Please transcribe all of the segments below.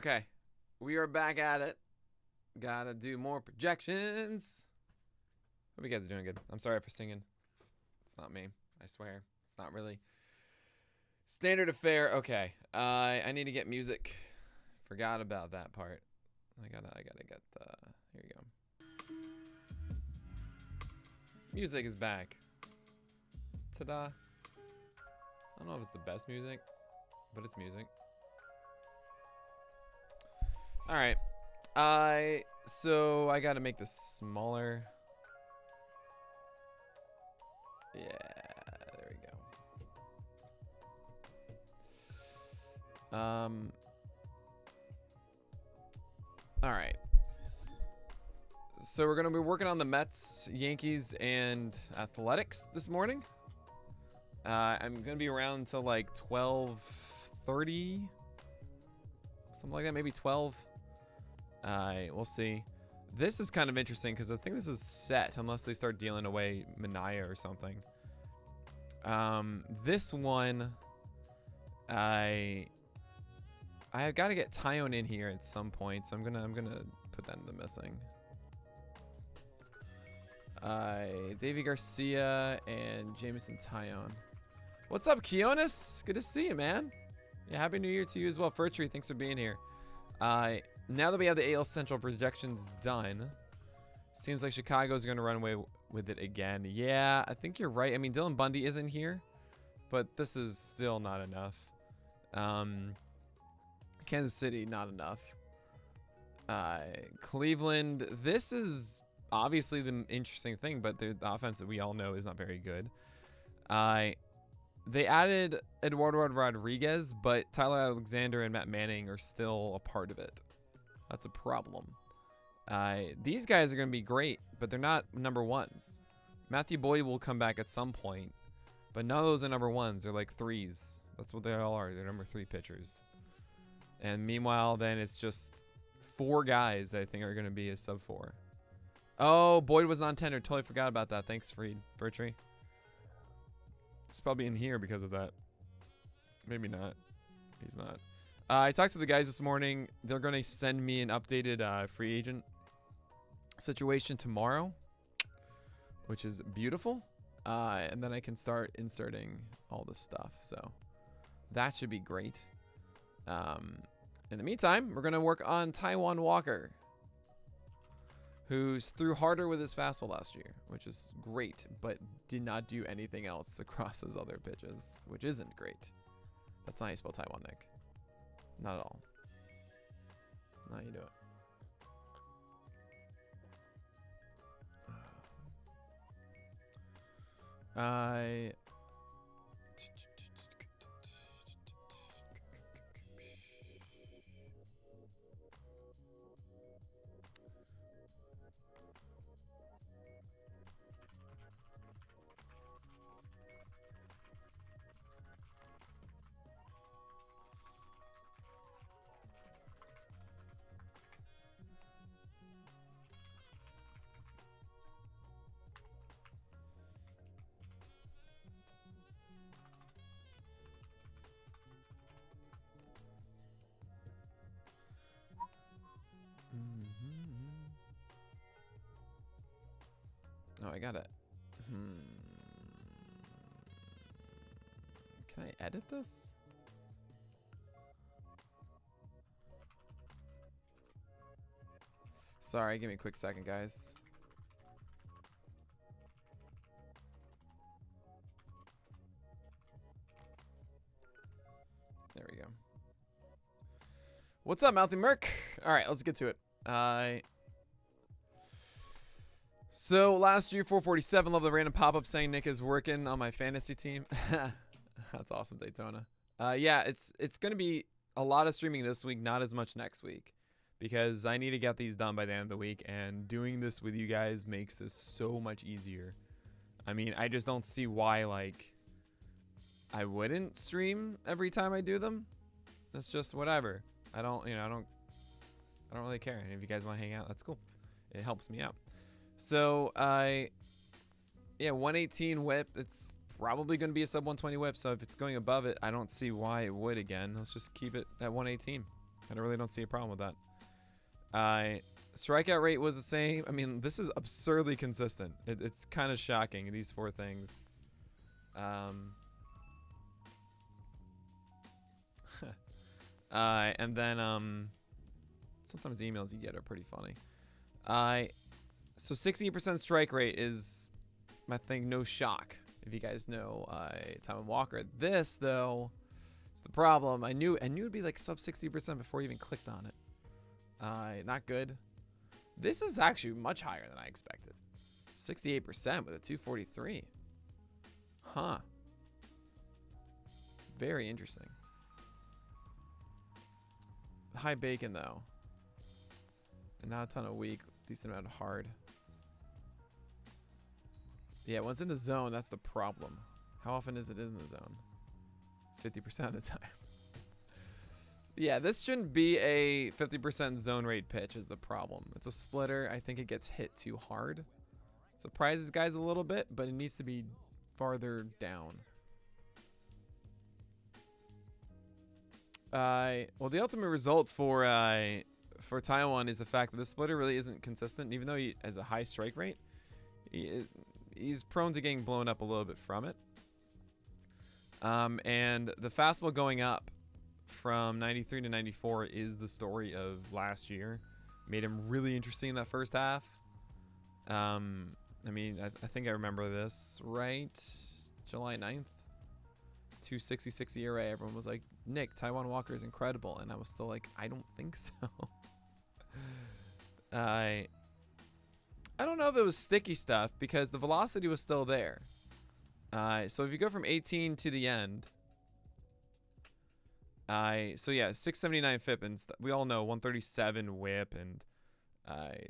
Okay, we are back at it. Gotta do more projections. Hope you guys are doing good. I'm sorry for singing. It's not me. I swear. It's not really standard affair. Okay, I need to get music. Forgot about that part. I gotta get the. Here you go. Music is back. Ta-da! I don't know if it's the best music, but it's music. All right. So I gotta make this smaller. Yeah, there we go. All right. So we're gonna be working on the Mets, Yankees, and Athletics this morning. I'm gonna be around until like 12:30, something like that, maybe 12. We'll see. This is kind of interesting because I think this is set unless they start dealing away Manaya or something. This one, I got to get Taiwan in here at some point, so I'm gonna put that in the missing. Davy Garcia and Jameson Taiwan. What's up, Kionis? Good to see you, man. Yeah, happy New Year to you as well. Furtree, thanks for being here. Now that we have the AL Central projections done, seems like Chicago's going to run away with it again. Yeah, I think you're right. I mean, Dylan Bundy isn't here, but this is still not enough. Kansas City, not enough. Cleveland, this is obviously the interesting thing, but the offense that we all know is not very good. They added Eduardo Rodriguez, but Tyler Alexander and Matt Manning are still a part of it. That's a problem. These guys are going to be great, but they're not number ones. Matthew Boyd will come back at some point, but none of those are number ones. They're like threes. That's what they all are. They're number 3 pitchers. And meanwhile, then it's just 4 guys that I think are going to be a sub 4. Oh, Boyd was non-tender. Totally forgot about that. Thanks, Freed. Bertree. He's probably in here because of that. Maybe not. He's not. I talked to the guys this morning. They're going to send me an updated free agent situation tomorrow, which is beautiful. And then I can start inserting all this stuff. So that should be great. In the meantime, we're going to work on Taiwan Walker, who's threw harder with his fastball last year, which is great, but did not do anything else across his other pitches, which isn't great. That's not how you spell Taiwan, Nick. Not at all. Not how you do it. Oh, I got it. Can I edit this? Sorry, give me a quick second, guys. There we go. What's up, Mouthy Merc? All right, let's get to it. So last year, 447. Love the random pop-up saying Nick is working on my fantasy team. That's awesome, Daytona. Yeah, it's going to be a lot of streaming this week, not as much next week, because I need to get these done by the end of the week, and doing this with you guys makes this so much easier. I mean, I just don't see why, like, I wouldn't stream every time I do them. That's just whatever. I don't really care. And if you guys want to hang out, that's cool. It helps me out. So, yeah, 118 whip. It's probably going to be a sub 120 whip. So if it's going above it, I don't see why it would again. Let's just keep it at 118. I really don't see a problem with that. Strikeout rate was the same. I mean, this is absurdly consistent. It's kind of shocking, these 4 things. And then sometimes the emails you get are pretty funny. So 60% strike rate is, I think, no shock if you guys know Taiwan Walker. This though is the problem. I knew it'd be like sub 60% before you even clicked on it. Not good. This is actually much higher than I expected. 68% with a 243. Huh. Very interesting. High bacon though. And not a ton of weak. Decent amount of hard. Yeah, once in the zone, that's the problem. How often is it in the zone? 50% of the time. Yeah, this shouldn't be a 50% zone rate pitch is the problem. It's a splitter. I think it gets hit too hard. Surprises guys a little bit, but it needs to be farther down. Well, the ultimate result for Taiwan is the fact that the splitter really isn't consistent. Even though he has a high strike rate, he's prone to getting blown up a little bit from it. And the fastball going up from 93 to 94 is the story of last year. Made him really interesting in that first half. I mean, I think I remember this, right? July 9th. 266 ERA. Everyone was like, Nick, Taiwan Walker is incredible. And I was still like, I don't think so. I don't know if it was sticky stuff because the velocity was still there. So if you go from 18 to the end, so yeah, 679 FIP, and we all know 137 WHIP, and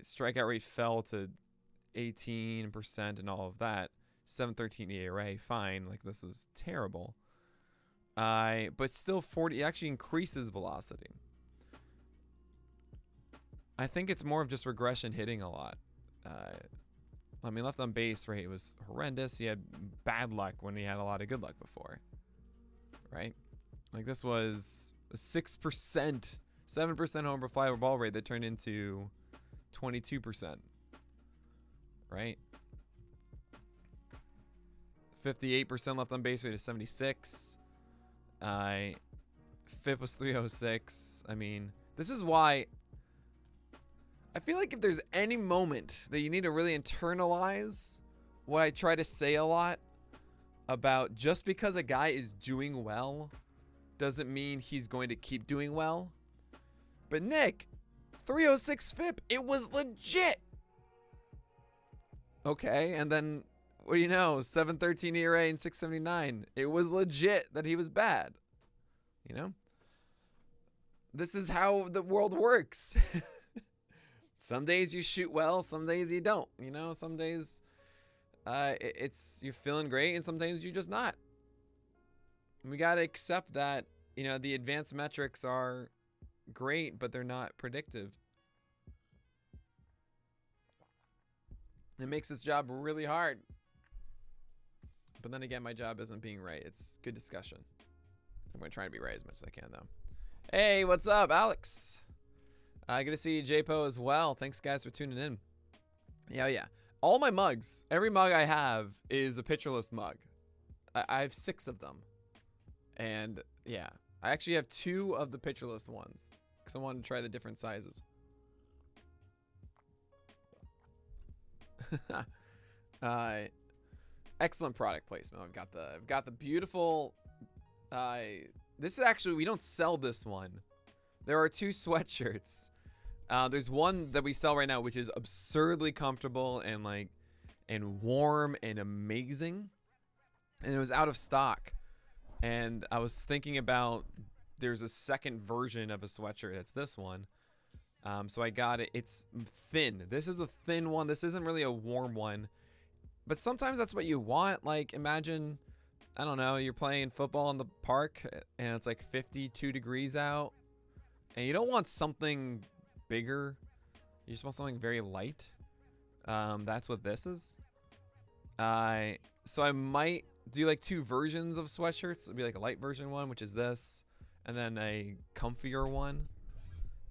strikeout rate fell to 18% and all of that. 713 ERA, fine. Like, this is terrible. But still 40 actually increases velocity. I think it's more of just regression hitting a lot. I mean, left on base rate was horrendous. He had bad luck when he had a lot of good luck before. Right? Like, this was a 6%, 7% home fly over ball rate that turned into 22%. Right? 58% left on base rate is 76. FIP was 306. I mean, this is why I feel like if there's any moment that you need to really internalize what I try to say a lot about, just because a guy is doing well doesn't mean he's going to keep doing well. But Nick, 306 FIP, it was legit. Okay, and then what do you know? 713 ERA and 679. It was legit that he was bad. You know? This is how the world works. Some days you shoot well, some days you don't. You know, some days it's you're feeling great, and sometimes you're just not. And we got to accept that, you know, the advanced metrics are great, but they're not predictive. It makes this job really hard. But then again, my job isn't being right. It's good discussion. I'm going to try to be right as much as I can, though. Hey, what's up, Alex? Good to see you, JPO, as well. Thanks, guys, for tuning in. Yeah. All my mugs, every mug I have is a pictureless mug. I have 6 of them. And, yeah, I actually have 2 of the pictureless ones because I wanted to try the different sizes. Excellent product placement. I've got the beautiful. This is actually, we don't sell this one. There are 2 sweatshirts. There's one that we sell right now, which is absurdly comfortable and warm and amazing. And it was out of stock. And I was thinking about, there's a second version of a sweatshirt. That's this one. So I got it. It's thin. This is a thin one. This isn't really a warm one. But sometimes that's what you want. Like, imagine, I don't know, you're playing football in the park and it's like 52 degrees out. And you don't want something bigger. You just want something very light. That's what this is. So I might do like 2 versions of sweatshirts. It'll be like a light version one, which is this, and then a comfier one.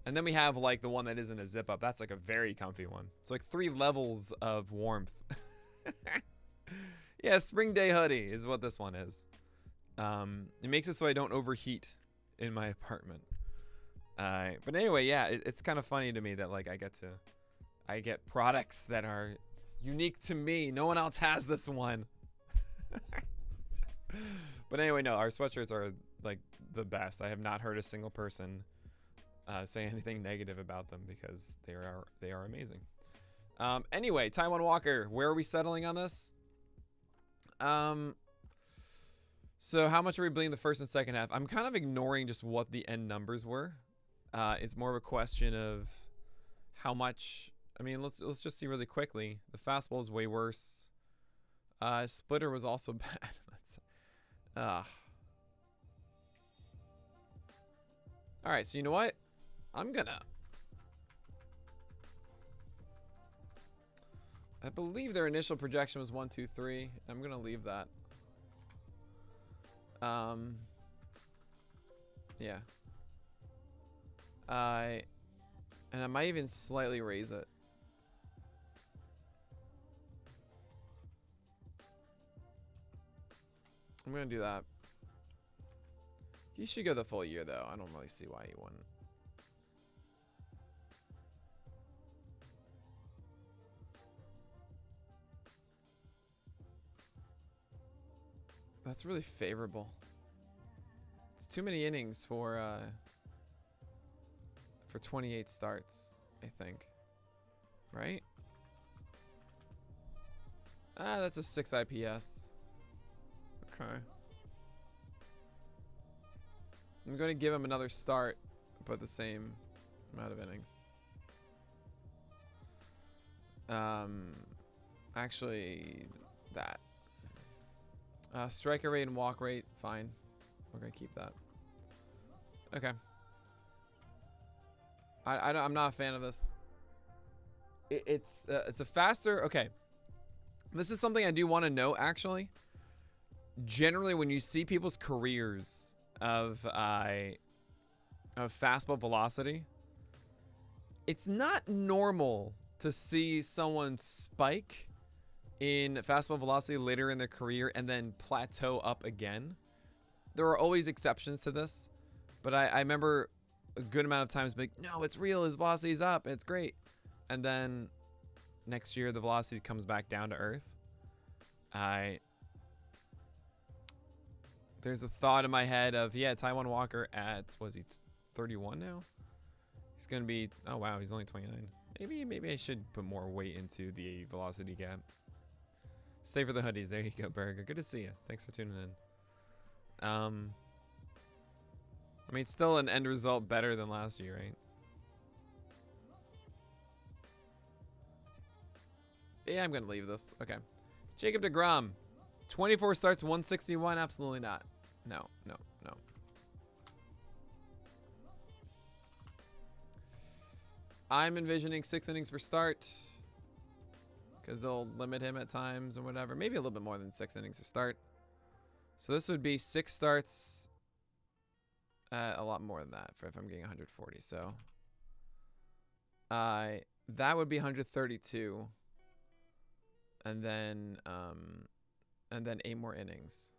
And then we have like the one that isn't a zip up. That's like a very comfy one. It's like 3 levels of warmth. Yeah, spring day hoodie is what this one is. It makes it so I don't overheat in my apartment. But anyway, yeah, it's kind of funny to me that like I get products that are unique to me. No one else has this one. But anyway, no, our sweatshirts are like the best. I have not heard a single person say anything negative about them because they are amazing. Anyway, Taiwan Walker, where are we settling on this? So how much are we bleeding the first and second half? I'm kind of ignoring just what the end numbers were. It's more of a question of how much. I mean, let's just see really quickly. The fastball is way worse. Splitter was also bad. All right, so you know what? I believe their initial projection was 1, 2, 3. I'm gonna leave that. Yeah. And I might even slightly raise it. I'm gonna do that. He should go the full year though. I don't really see why he wouldn't. That's really favorable. It's too many innings for 28 starts, I think. Right? That's a 6 IPS. Okay. I'm going to give him another start, but the same amount of innings. Actually, that. Striker rate and walk rate, fine. We're going to keep that. Okay. I'm not a fan of this. It's a faster... Okay. This is something I do want to know, actually. Generally, when you see people's careers of fastball velocity, it's not normal to see someone spike in fastball velocity later in their career and then plateau up again. There are always exceptions to this, but I remember a good amount of times being, no, it's real, his velocity's up, it's great. And then next year the velocity comes back down to earth. There's a thought in my head of, yeah, Taiwan Walker at, was he 31 now? He's going to be, oh wow, he's only 29. Maybe I should put more weight into the velocity gap. Stay for the hoodies. There you go, Burger. Good to see you. Thanks for tuning in. I mean, still an end result better than last year, right? Yeah, I'm going to leave this. Okay. Jacob Degrom. 24 starts, 161. Absolutely not. No. I'm envisioning 6 innings per start, because they'll limit him at times and whatever. Maybe a little bit more than 6 innings to start. So this would be 6 starts. A lot more than that if I'm getting 140. So that would be 132. And then 8 more innings.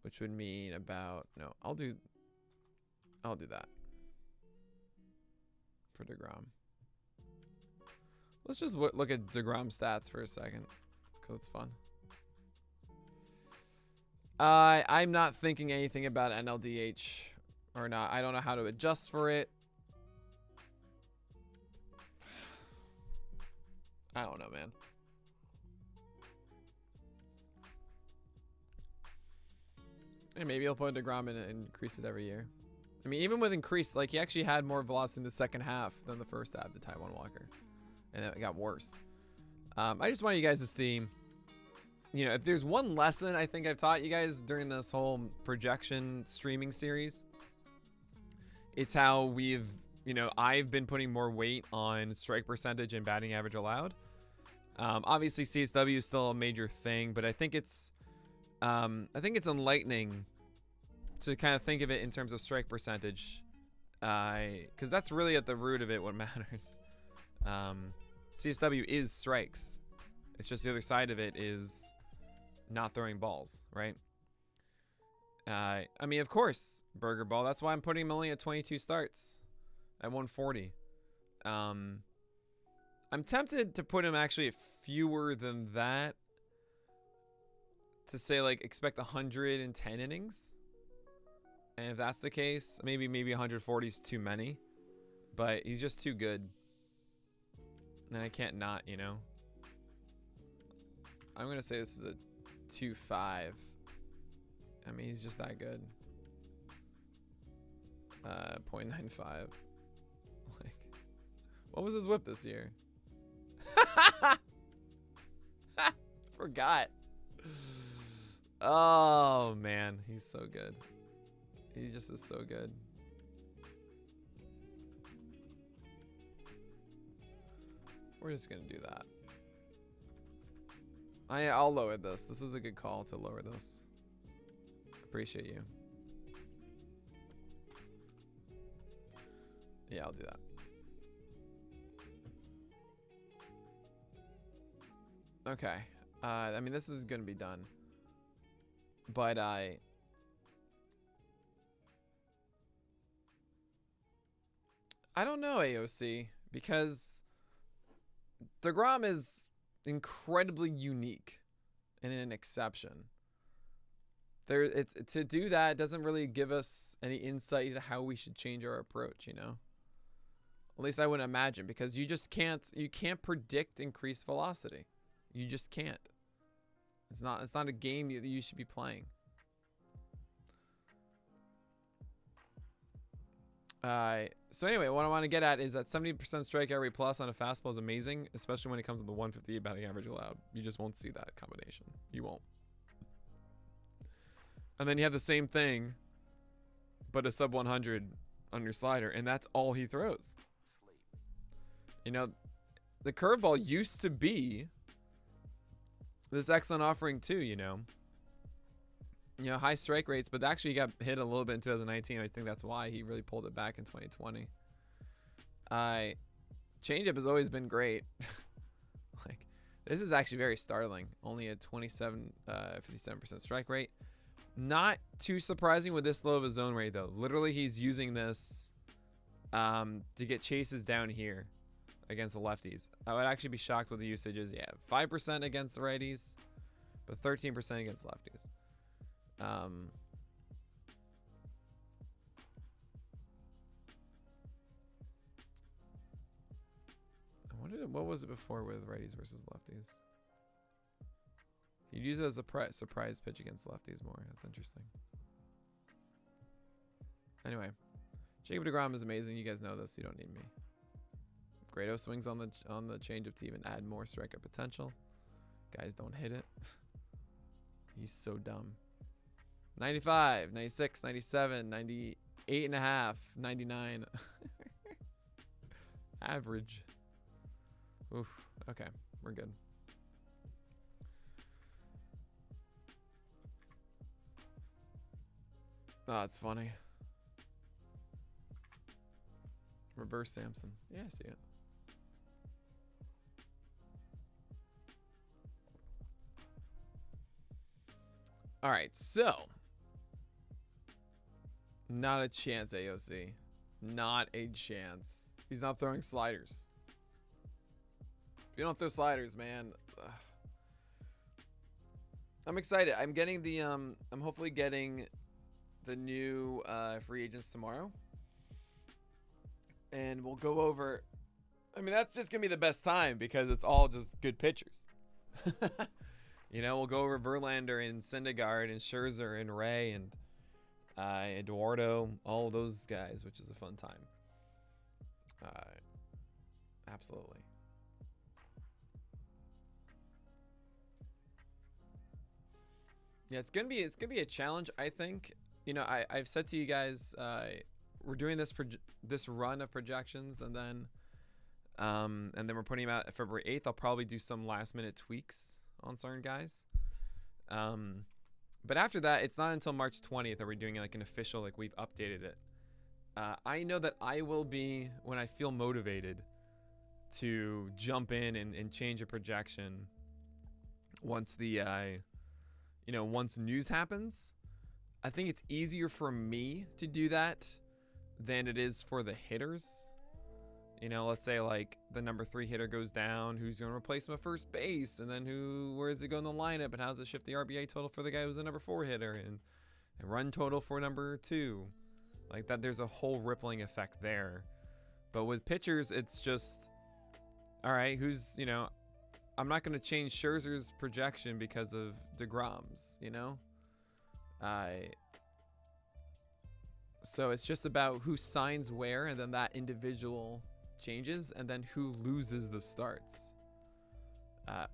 Which would mean about, no, I'll do that for Degrom. Let's just look at Degrom stats for a second, because it's fun. I'm not thinking anything about NLDH or not. I don't know how to adjust for it. I don't know, man. And maybe I'll put Degrom in and increase it every year. I mean, even with increase, like, he actually had more velocity in the second half than the first half to Taiwan Walker. And it got worse. I just want you guys to see, you know, if there's one lesson I think I've taught you guys during this whole projection streaming series, it's how we've, you know, I've been putting more weight on strike percentage and batting average allowed. Obviously, CSW is still a major thing, but I think it's enlightening to kind of think of it in terms of strike percentage, because that's really at the root of it what matters. CSW is strikes. It's just the other side of it is not throwing balls, right? I mean, of course, Burger Ball. That's why I'm putting him only at 22 starts at 140. I'm tempted to put him actually at fewer than that, to say like expect 110 innings. And if that's the case, maybe 140 is too many, but he's just too good. And I can't not, you know. I'm gonna say this is a 2.5. I mean, he's just that good. 0.95. Like, what was his whip this year? Forgot. Oh man, he's so good. He just is so good. We're just gonna do that. I'll lower this. This is a good call to lower this. Appreciate you. Yeah, I'll do that. Okay. I mean, this is gonna be done. But I don't know, AOC, because Degrom is incredibly unique and an exception. To do that doesn't really give us any insight into how we should change our approach, you know? At least I wouldn't imagine, because you can't predict increased velocity. You just can't. It's not a game that you should be playing. So anyway, what I want to get at is that 70% strikeout rate plus on a fastball is amazing, especially when it comes to the 158 batting average allowed. You just won't see that combination. You won't. And then you have the same thing, but a sub 100 on your slider, and that's all he throws. You know, the curveball used to be this excellent offering too, you know. You know, high strike rates, but actually he got hit a little bit in 2019. I think that's why he really pulled it back in 2020. Changeup has always been great. Like, this is actually very startling. Only a 57% strike rate. Not too surprising with this low of a zone rate, though. Literally, he's using this to get chases down here against the lefties. I would actually be shocked with the usage is. Yeah, 5% against the righties, but 13% against lefties. What was it before with righties versus lefties? He'd use it as a surprise pitch against lefties more. That's interesting. Anyway, Jacob Degrom is amazing. You guys know this. You don't need me. Grado swings on the changeup to even add more strikeout potential. Guys don't hit it. He's so dumb. 95, 96, 97, 98 and a half, 99. Average. Oof. Okay, we're good. Oh, it's funny. Reverse Samson. Yeah, I see it. All right, so not a chance, AOC. Not a chance. He's not throwing sliders. If you don't throw sliders, man. Ugh. I'm excited. I'm getting the I'm hopefully getting the new free agents tomorrow. And we'll go over, I mean, that's just gonna be the best time because it's all just good pitchers. You know, we'll go over Verlander and Syndergaard and Scherzer and Ray and Eduardo, all those guys, which is a fun time. Absolutely. Yeah, it's gonna be a challenge, I think. You know, I've said to you guys, we're doing this run of projections, and then we're putting them out February 8th. I'll probably do some last minute tweaks on certain guys. But after that, it's not until March 20th that we're doing like an official, like we've updated it. I know that I will be, when I feel motivated, to jump in and change a projection once the, once news happens. I think it's easier for me to do that than it is for the hitters. Let's say like the number 3 hitter goes down, who's going to replace him at first base, and then where does it go in the lineup, and how does it shift the RBI total for the guy who's the number 4 hitter, and run total for number 2. Like that, there's a whole rippling effect there. But with pitchers, it's just, all right, I'm not going to change Scherzer's projection because of Degrom's, So it's just about who signs where, and then that individual changes, and then who loses the starts,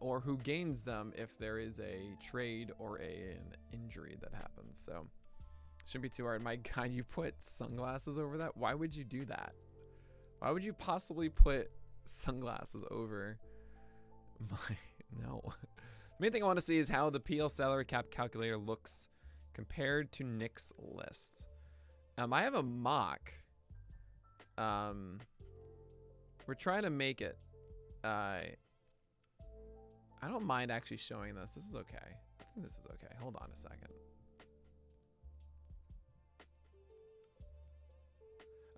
or who gains them if there is a trade or an injury that happens. So shouldn't be too hard. My God, you put sunglasses over that? Why would you do that? Why would you possibly put sunglasses over my... No. The main thing I want to see is how the PL salary cap calculator looks compared to Nick's list. I have a mock. We're trying to make it. I don't mind actually showing this. This is okay. I think this is okay. Hold on a second.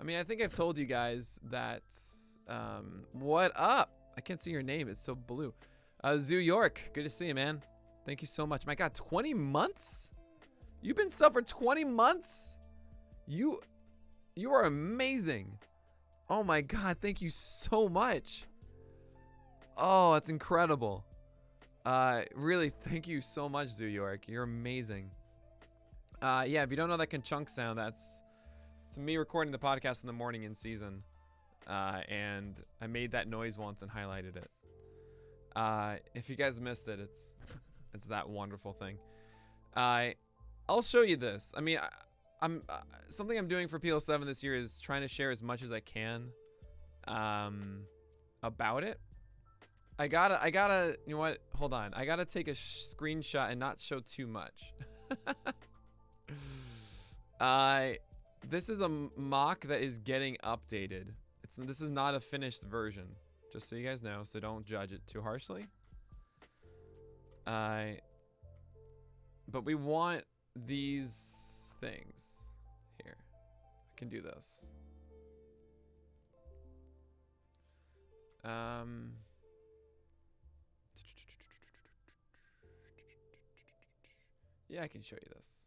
I mean, I think I've told you guys that. What up? I can't see your name. It's so blue. Zoo York. Good to see you, man. Thank you so much. My God, 20 months? You've been sub for 20 months? You are amazing. Oh my God, thank you so much. Oh, that's incredible. Really, thank you so much, Zoo York. You're amazing. Yeah, if you don't know that ka-chunk sound, it's me recording the podcast in the morning in season. And I made that noise once and highlighted it. If you guys missed it, it's that wonderful thing. I'll show you this. I mean, something I'm doing for PL7 this year is trying to share as much as I can about it. I gotta, you know what? Hold on. I gotta take a screenshot and not show too much. This is a mock that is getting updated. This is not a finished version, just so you guys know, so don't judge it too harshly. But we want these things here. I can do this. Yeah, I can show you this.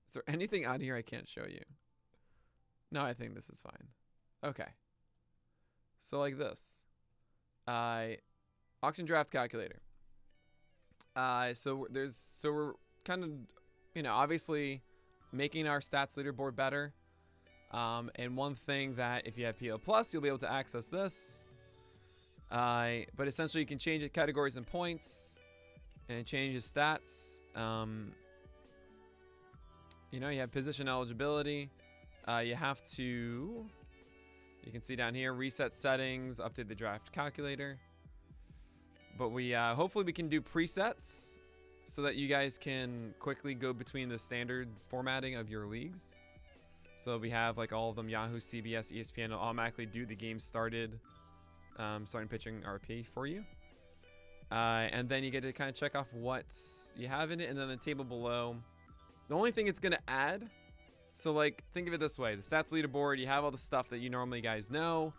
Is there anything on here I can't show you? No, I think this is fine. Okay. So like this. Auction draft calculator. So we're kind of, obviously making our stats leaderboard better. And one thing that if you have PL Plus, you'll be able to access this. But essentially you can change the categories and points and change the stats. You have position eligibility. You have to, you can see down here, reset settings, update the draft calculator. But hopefully we can do presets so that you guys can quickly go between the standard formatting of your leagues. So we have like all of them, Yahoo, CBS, ESPN will automatically do the game started, starting pitching RP for you. And then you get to kind of check off what you have in it, and then the table below. The only thing it's going to add, so like think of it this way, the stats leaderboard, you have all the stuff that you normally guys know,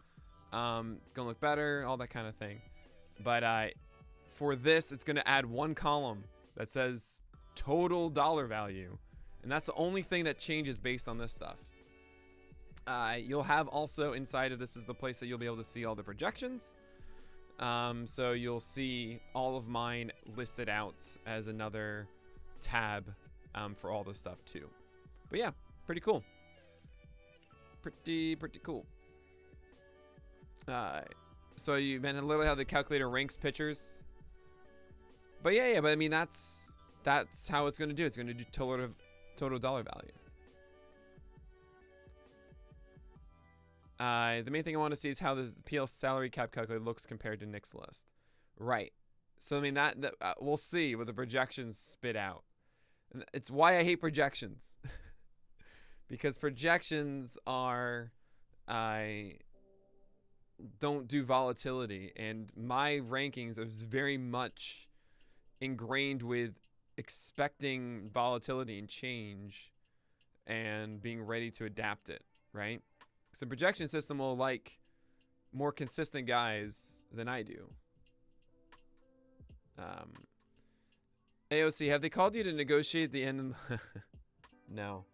gonna look better, all that kind of thing. But for this, it's going to add one column that says total dollar value, and that's the only thing that changes based on this stuff. You'll have also inside of this is the place that you'll be able to see all the projections. So you'll see all of mine listed out as another tab for all this stuff too. But yeah, pretty cool. Pretty cool. So you meant literally how the calculator ranks pitchers. But yeah, but I mean that's how it's going to do. It's going to do total dollar value. The main thing I want to see is how the PL salary cap calculator looks compared to Nick's list. Right. So I mean that we'll see what the projections spit out. It's why I hate projections. Because projections are, I don't do volatility, and my rankings is very much ingrained with expecting volatility and change and being ready to adapt it, right? Because the projection system will like more consistent guys than I do. AOC, have they called you to negotiate the end? No.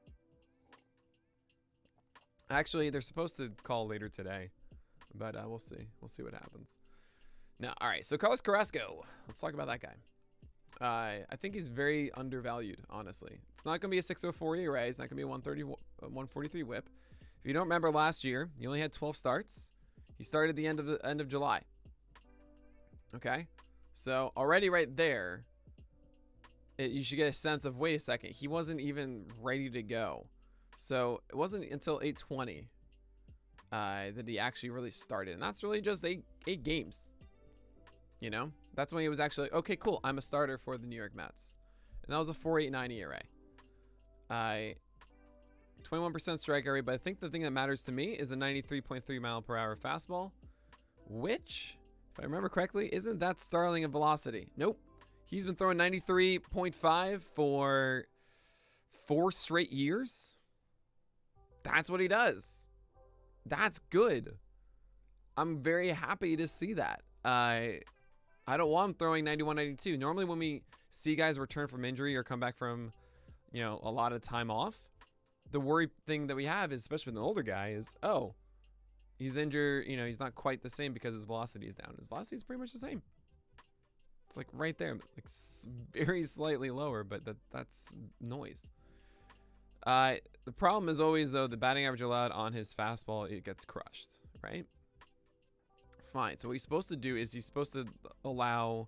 Actually, they're supposed to call later today, but we'll see. We'll see what happens. Now, all right. So Carlos Carrasco. Let's talk about that guy. I think he's very undervalued, honestly. It's not going to be a 604 ERA. It's not going to be a 143 WHIP. If you don't remember last year, he only had 12 starts. He started at the end of July. Okay, so already right there, you should get a sense of, wait a second, he wasn't even ready to go. So it wasn't until 820 that he actually really started, and that's really just eight games. You know, that's when he was actually like, okay, cool, I'm a starter for the New York Mets, and that was a 4.89 ERA. 21% strike rate, but I think the thing that matters to me is the 93.3 mile per hour fastball, which, if I remember correctly, isn't that startling a velocity. Nope. He's been throwing 93.5 for 4 straight years. That's what he does. That's good. I'm very happy to see that. I don't want him throwing 91, 92. Normally when we see guys return from injury or come back from, a lot of time off, the worry thing that we have is, especially with an older guy, is, oh, he's injured, he's not quite the same because his velocity is down. His velocity is pretty much the same. It's like right there, like very slightly lower, but that's noise. The problem is always, though, the batting average allowed on his fastball, it gets crushed, right? Fine. So what he's supposed to do is he's supposed to allow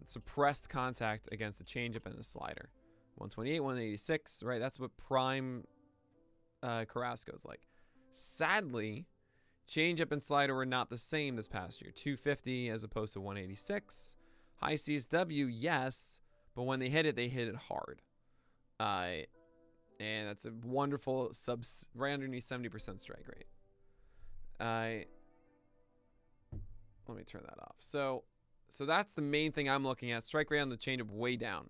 suppressed contact against the changeup and the slider. 128, 186, right? That's what prime Carrasco's like. Sadly, changeup and slider were not the same this past year. 250 as opposed to 186. High CSW, yes, but when they hit it hard. And that's a wonderful right underneath 70% strike rate. Let me turn that off. So that's the main thing I'm looking at. Strike rate on the changeup way down.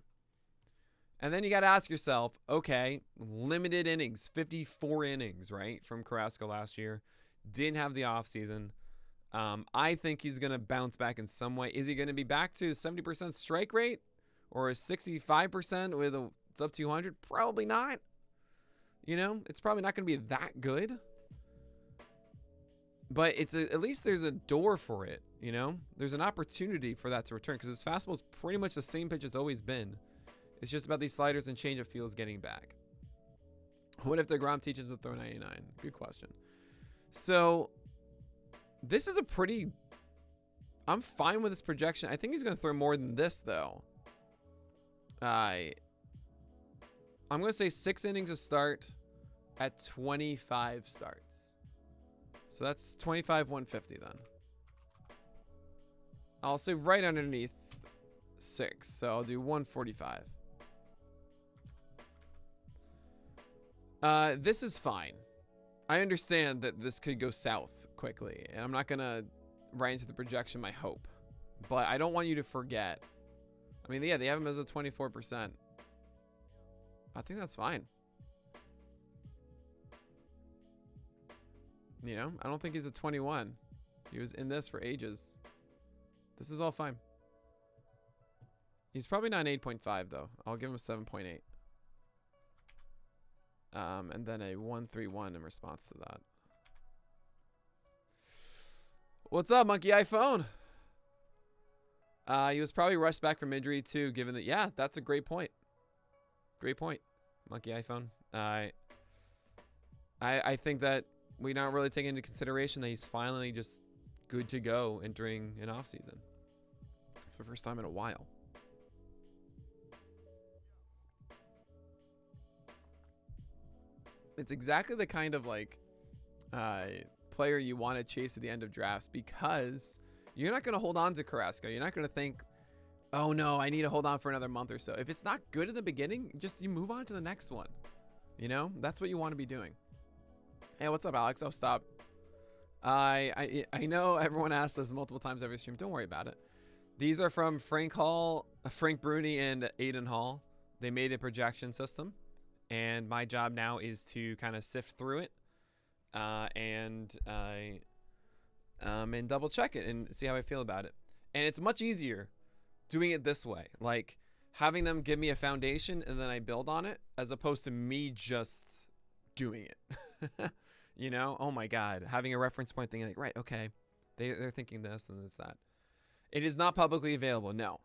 And then you got to ask yourself, okay, limited innings, 54 innings, right, from Carrasco last year. Didn't have the offseason. I think he's going to bounce back in some way. Is he going to be back to 70% strike rate or a 65% with a sub 200? Probably not. It's probably not going to be that good. But at least there's a door for it, There's an opportunity for that to return because his fastball is pretty much the same pitch it's always been. It's just about these sliders and changeup feels getting back. What if Degrom teaches to throw 99? Good question. So this is I'm fine with this projection. I think he's going to throw more than this, though. I'm going to say 6 innings a start at 25 starts. So that's 25, 150 then. I'll say right underneath 6. So I'll do 145. This is fine. I understand that this could go south quickly, and I'm not going to write into the projection my hope. But I don't want you to forget. I mean, yeah, they have him as a 24%. I think that's fine. I don't think he's a 21. He was in this for ages. This is all fine. He's probably not an 8.5, though. I'll give him a 7.8. And then a 131 in response to that. What's up, Monkey iPhone? He was probably rushed back from injury too, given that, yeah, that's a great point. Great point, Monkey iPhone. I think that we not really take into consideration that he's finally just good to go entering an off season for the first time in a while. It's exactly the kind of player you want to chase at the end of drafts because you're not going to hold on to Carrasco. You're not going to think oh no, I need to hold on for another month or so. If it's not good in the beginning, just you move on to the next one. You know, that's what you want to be doing. Hey, what's up, Alex? Oh, stop. I know everyone asked this multiple times every stream. Don't worry about it. These are from Frank Bruni, and Aiden Hall. They made a projection system, and my job now is to kind of sift through it, and double check it and see how I feel about it. And it's much easier doing it this way, like having them give me a foundation and then I build on it, as opposed to me just doing it. You know, oh my God, having a reference point, thinking like, right, okay, they're thinking this and this, that. It is not publicly available. No,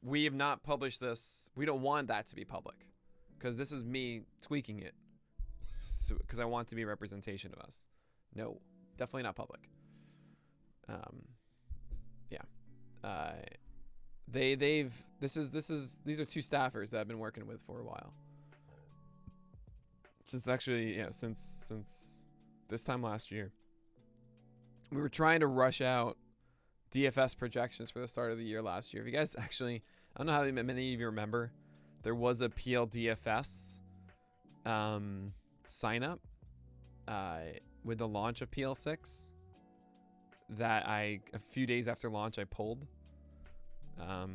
we have not published this. We don't want that to be public, because this is me tweaking it, because I want to be a representation of us. No, definitely not public. Yeah. These are two staffers that I've been working with for a while. Since actually, yeah, since this time last year. We were trying to rush out DFS projections for the start of the year last year. If you guys actually, I don't know how many of you remember, there was a PLDFS sign up with the launch of PL6 that a few days after launch I pulled. I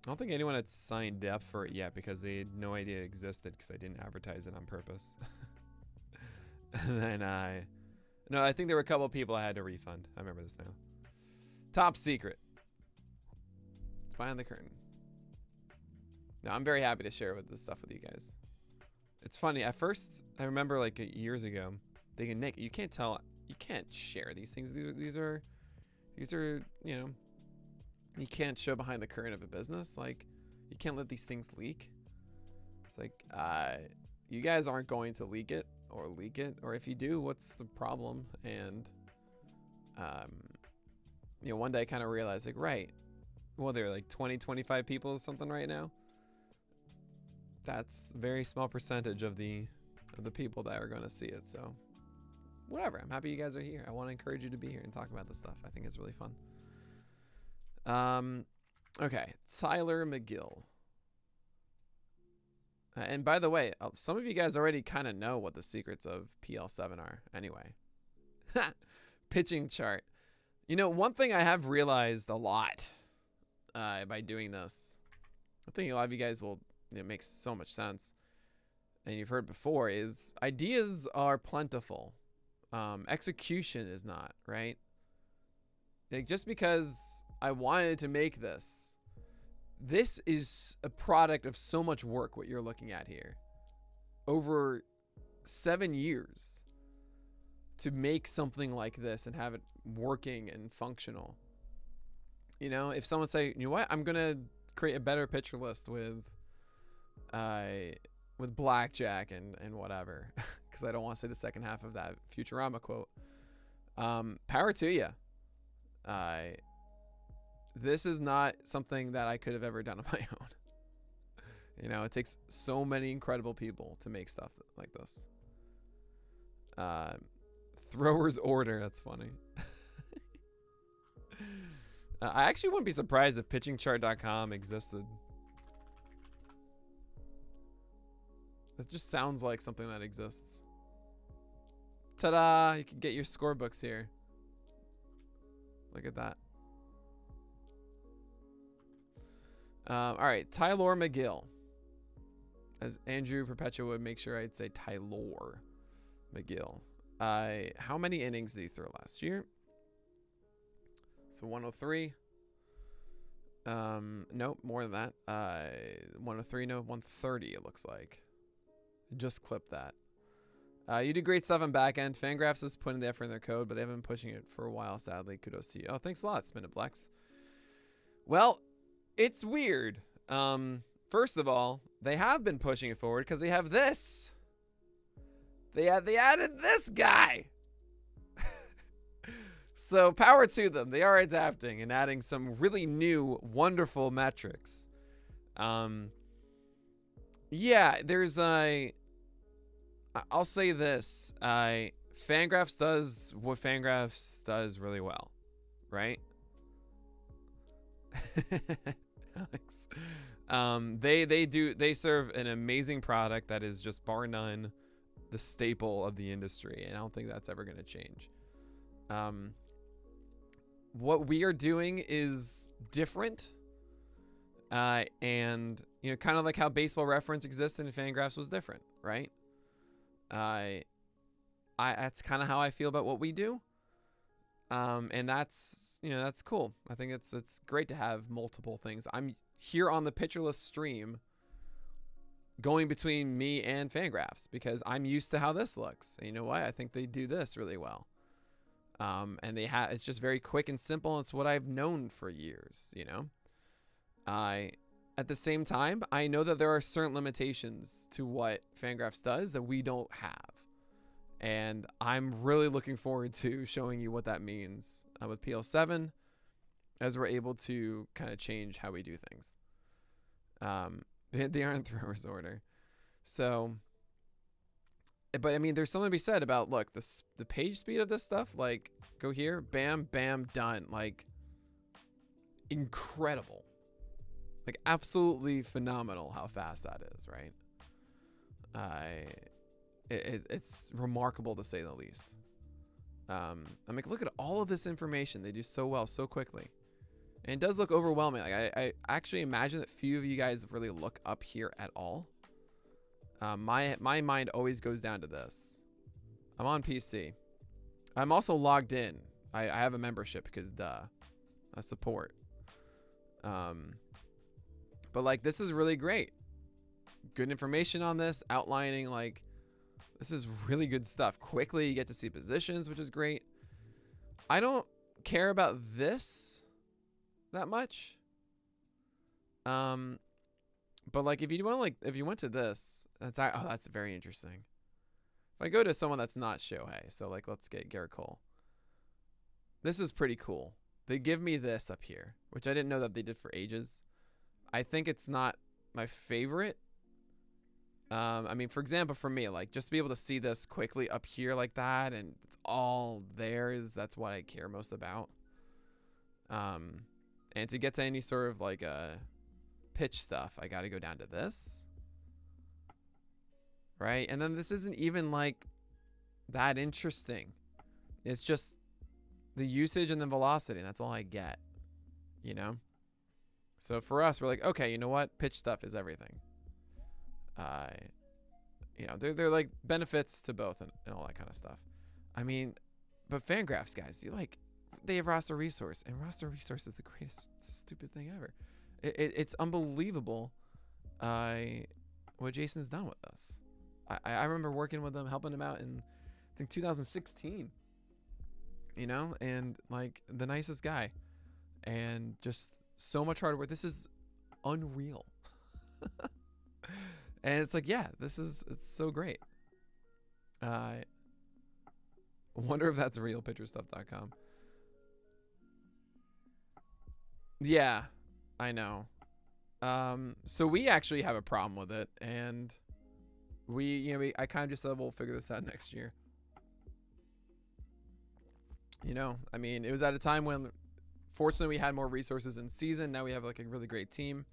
don't think anyone had signed up for it yet because they had no idea it existed, because I didn't advertise it on purpose. And then no, I think there were a couple of people I had to refund. I remember this now. Top secret. It's behind the curtain. No, I'm very happy to share this stuff with you guys. It's funny. At first, I remember like years ago thinking, Nick, you can't share these things. These are, you know, you can't show behind the curtain of a business. Like, you can't let these things leak. It's like, you guys aren't going to leak it. Or if you do, what's the problem? And, you know, one day I kind of realized, like, right, well, there are like 20, 25 people or something right now. That's a very small percentage of the people that are going to see it. So whatever, I'm happy you guys are here. I want to encourage you to be here and talk about this stuff. I think it's really fun. Okay, Tyler Mcgill. And by the way, some of you guys already kind of know what the secrets of PL7 are anyway. Pitching chart. You know, one thing I have realized a lot by doing this, I think a lot of you guys will, it makes so much sense, and you've heard before, is ideas are plentiful. Execution is not, right? Like, just because I wanted to make this is a product of so much work, what you're looking at here. Over 7 years to make something like this and have it working and functional. You know, if someone say, you know what, I'm going to create a better picture list with blackjack and whatever, because I don't want to say the second half of that Futurama quote. Power to you. This is not something that I could have ever done on my own. You know, it takes so many incredible people to make stuff like this. Thrower's order. That's funny. I actually wouldn't be surprised if pitchingchart.com existed. It just sounds like something that exists. Ta-da! You can get your scorebooks here. Look at that. All right, Tyler Mcgill. As Andrew Perpetua would make sure I'd say Tyler Mcgill. How many innings did he throw last year? So 103. Nope, more than that. 103, no, 130 it looks like. Just clip that. You do great stuff on back end. Fangraphs is putting the effort in their code, but they haven't been pushing it for a while, sadly. Kudos to you. Oh, thanks a lot, Spinaplex. Well, it's weird. First of all, they have been pushing it forward because they have this. They added this guy. So power to them. They are adapting and adding some really new, wonderful metrics. Yeah, there's I'll say this. Fangraphs does what Fangraphs does really well, right? Alex. They serve an amazing product that is just bar none the staple of the industry, and I don't think that's ever going to change. What we are doing is different, and kind of like how Baseball Reference existed and Fangraphs was different, right? That's kind of how I feel about what we do. And that's cool. I think it's great to have multiple things. I'm here on the Pitcherless stream going between me and Fangraphs because I'm used to how this looks. And you know what? I think they do this really well. And it's just very quick and simple. It's what I've known for years, at the same time, I know that there are certain limitations to what Fangraphs does that we don't have. And I'm really looking forward to showing you what that means with PL7 as we're able to kind of change how we do things. They aren't in thrower's order. So, but I mean, there's something to be said about, look, the page speed of this stuff, like, go here, bam, bam, done. Like, incredible. Like, absolutely phenomenal how fast that is, right? It's remarkable to say the least. I mean, look at all of this information they do so well, so quickly. And it does look overwhelming. Like, I actually imagine that few of you guys really look up here at all. My mind always goes down to this. I'm on PC. I'm also logged in. I have a membership because I support. But like, this is really great. Good information on this, outlining, like, this is really good stuff. Quickly, you get to see positions, which is great. I don't care about this that much. But like, if you went to this, that's very interesting. If I go to someone that's not Shohei, so like, let's get Garrett Cole. This is pretty cool. They give me this up here, which I didn't know that they did for ages. I think it's not my favorite. I mean, for example, for me, like, just to be able to see this quickly up here like that, and it's all there, that's what I care most about. And to get to any sort of like pitch stuff, I got to go down to this, right? And then this isn't even like that interesting. It's just the usage and the velocity, and that's all I get, So for us, we're like, okay, you know what? Pitch stuff is everything. They're like benefits to both and all that kind of stuff. I mean, but Fangraphs, guys, they have roster resource, and roster resource is the greatest stupid thing ever. It's unbelievable what Jason's done with us. I remember working with him, helping him out in, I think, 2016. And like, the nicest guy, and just so much hard work. This is unreal. And it's like, yeah, it's so great. Wonder if that's realpitcherstuff.com. Yeah, I know. So we actually have a problem with it, and I kind of just said we'll figure this out next year. I mean, it was at a time when, fortunately, we had more resources in season. Now we have like a really great team.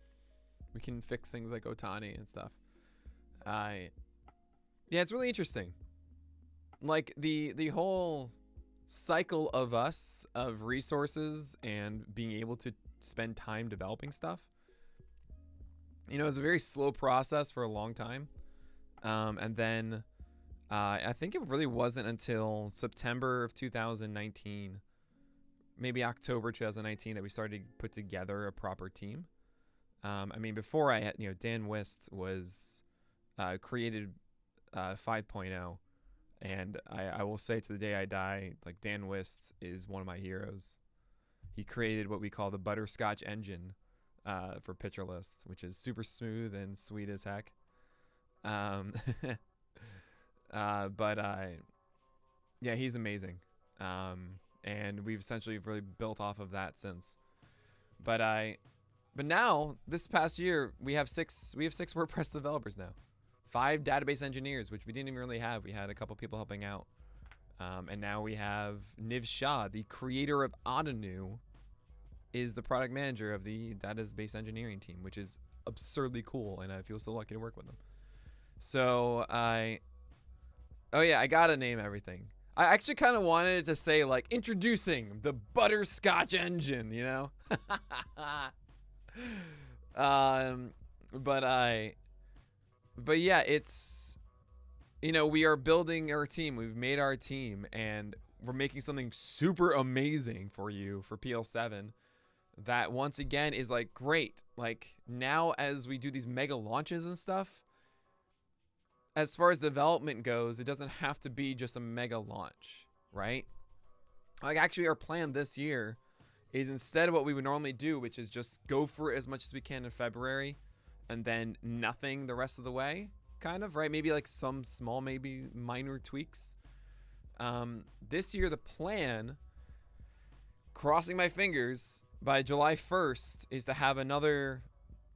We can fix things like Ohtani and stuff. Yeah, it's really interesting. Like, the whole cycle of resources and being able to spend time developing stuff. It's a very slow process for a long time. And then I think it really wasn't until September of 2019, maybe October 2019, that we started to put together a proper team. I mean, before I had, Dan Wist was created 5.0, and I will say to the day I die, like, Dan Wist is one of my heroes. He created what we call the butterscotch engine for Pitcher List, which is super smooth and sweet as heck. Yeah, he's amazing. And we've essentially really built off of that since. But now, this past year, we have six WordPress developers now. 5 database engineers, which we didn't even really have. We had a couple people helping out. And now we have Niv Shah, the creator of Otanu, is the product manager of the database engineering team, which is absurdly cool, and I feel so lucky to work with him. So I gotta name everything. I actually kind of wanted it to say like introducing the butterscotch engine, you know. But yeah, it's, you know, we are building our team. We've made our team, and we're making something super amazing for you for PL7. That once again is like great. Like now, as we do these mega launches and stuff, as far as development goes, it doesn't have to be just a mega launch, right? Like actually, our plan this year is instead of what we would normally do, which is just go for it as much as we can in February, and then nothing the rest of the way, kind of, right? Maybe like some small, maybe minor tweaks. This year, the plan, crossing my fingers, by July 1st is to have another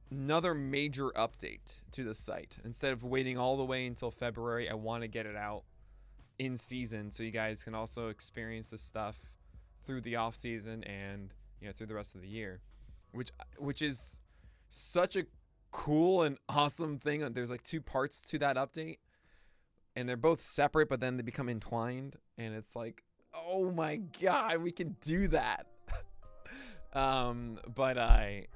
major update to the site. Instead of waiting all the way until February, I want to get it out in season so you guys can also experience this stuff through the off season and, you know, through the rest of the year, which is such a cool and awesome thing. There's like 2 parts to that update, and they're both separate, but then they become entwined, and it's like, oh my god, we can do that. But I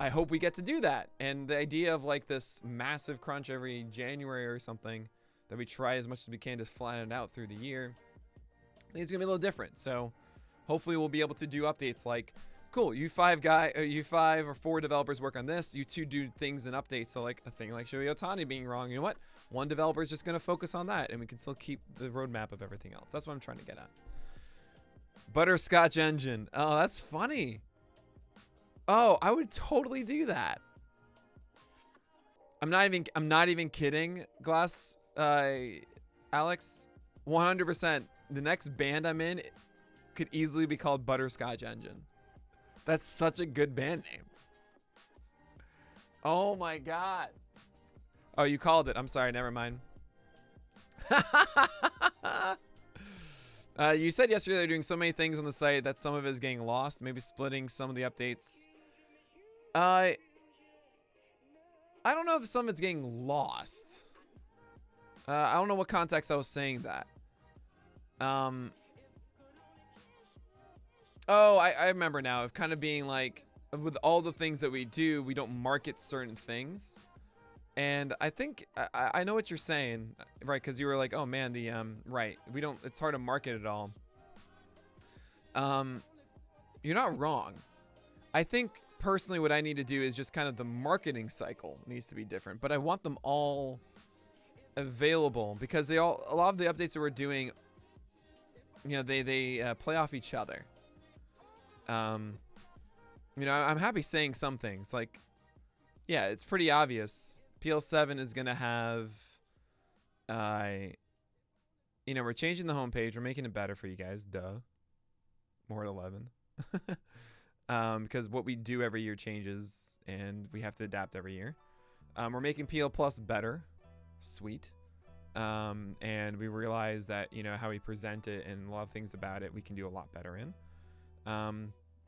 hope we get to do that. And the idea of like this massive crunch every January or something that we try as much as we can to flatten it out through the year, I think it's gonna be a little different. So hopefully we'll be able to do updates like, cool, you 5 or 4 developers work on this, you 2 do things and updates. So like a thing like Shohei Ohtani being wrong, you know what? One developer is just gonna focus on that, and we can still keep the roadmap of everything else. That's what I'm trying to get at. Butterscotch engine. Oh, that's funny. Oh, I would totally do that. I'm not even kidding, Glass, Alex. 100%. The next band I'm in could easily be called Butterscotch Engine. That's such a good band name. Oh my god. Oh, you called it. I'm sorry. Never mind. You said yesterday they're doing so many things on the site that some of it is getting lost. Maybe splitting some of the updates. I don't know if some of it's getting lost. I don't know what context I was saying that. Oh, I remember now. Of kind of being like, with all the things that we do, we don't market certain things. And I think I know what you're saying, right? Because you were like, oh man, the right, we don't. It's hard to market it all. You're not wrong. I think personally, what I need to do is just kind of the marketing cycle needs to be different. But I want them all available because a lot of the updates that we're doing, you know, they play off each other. You know, I'm happy saying some things like, yeah, it's pretty obvious. PL7 is going to have, you know, we're changing the homepage. We're making it better for you guys. Duh. More at 11. Because what we do every year changes, and we have to adapt every year. We're making PL Plus better. Sweet. And we realize that, you know, how we present it and a lot of things about it, we can do a lot better in.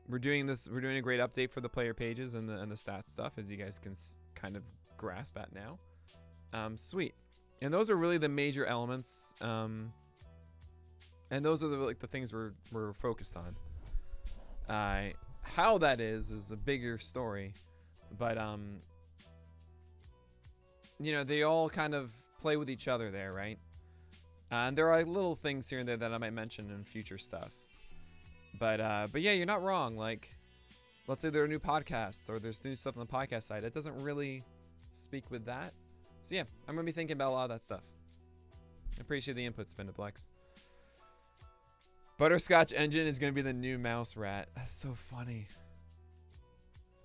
We're doing a great update for the player pages and the stat stuff, as you guys can kind of grasp at now. Sweet. And those are really the major elements. And those are the things we're focused on. How that is a bigger story, but you know, they all kind of play with each other there, right? And there are little things here and there that I might mention in future stuff. But yeah, you're not wrong. Like, let's say there are new podcasts or there's new stuff on the podcast side. It doesn't really speak with that. So yeah, I'm gonna be thinking about a lot of that stuff. I appreciate the input, Spindleplex. Butterscotch Engine is gonna be the new mouse rat. That's so funny.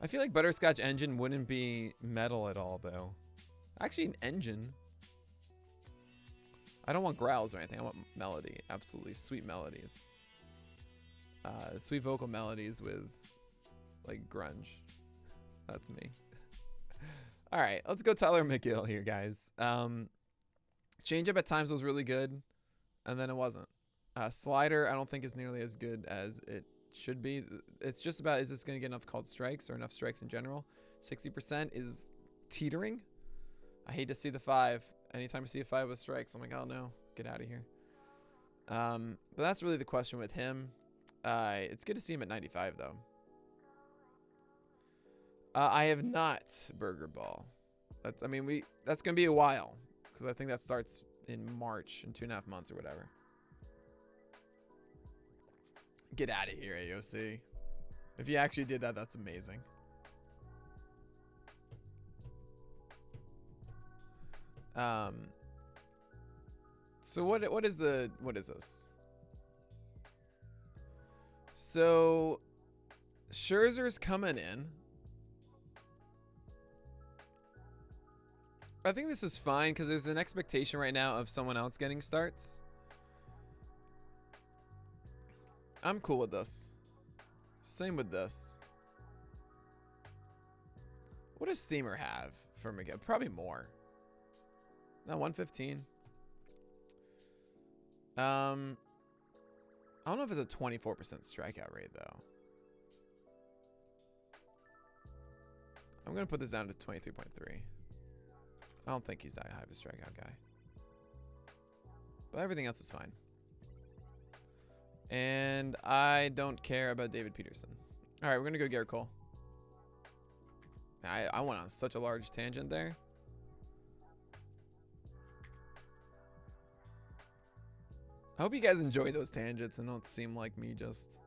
I feel like Butterscotch Engine wouldn't be metal at all, though. Actually, an engine. I don't want growls or anything. I want melody. Absolutely sweet melodies. Sweet vocal melodies with, like, grunge. That's me. All right, let's go Tyler Mcgill here, guys. Change up at times was really good, and then it wasn't. Slider, I don't think is nearly as good as it should be. It's just about, is this going to get enough called strikes or enough strikes in general? 60% is teetering. I hate to see the 5. Anytime I see a 5 with strikes, I'm like, oh no, get out of here. But that's really the question with him. It's good to see him at 95 though. I have not Burger Ball. That's gonna be a while because I think that starts in March in 2.5 months or whatever. Get out of here, AOC. If you actually did that, that's amazing. So what is this? So Scherzer's coming in. I think this is fine because there's an expectation right now of someone else getting starts. I'm cool with this. Same with this. What does Steamer have for Mcgill? Probably more. No, 115. I don't know if it's a 24% strikeout rate though. I'm gonna put this down to 23.3. I don't think he's that high of a strikeout guy. But everything else is fine. And I don't care about David Peterson. All right, we're going to go Garrett Cole. I went on such a large tangent there. I hope you guys enjoy those tangents and don't seem like me just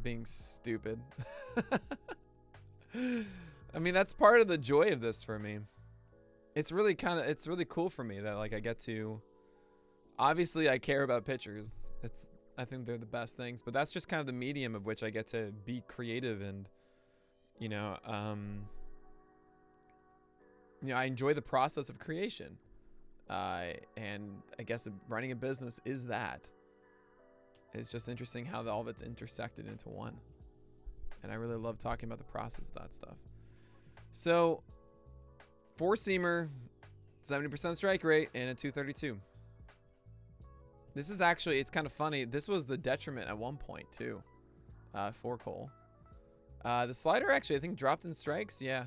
being stupid. I mean, that's part of the joy of this for me. It's really cool for me that like I get to, obviously I care about pitchers. I think they're the best things, but that's just kind of the medium of which I get to be creative and, I enjoy the process of creation. And I guess running a business is that. It's just interesting how all of it's intersected into one. And I really love talking about the process of that stuff. So, 4-seamer, 70% strike rate, and a 232. This is actually, it's kind of funny. This was the detriment at one point, too, for Cole. The slider actually, I think, dropped in strikes. Yeah.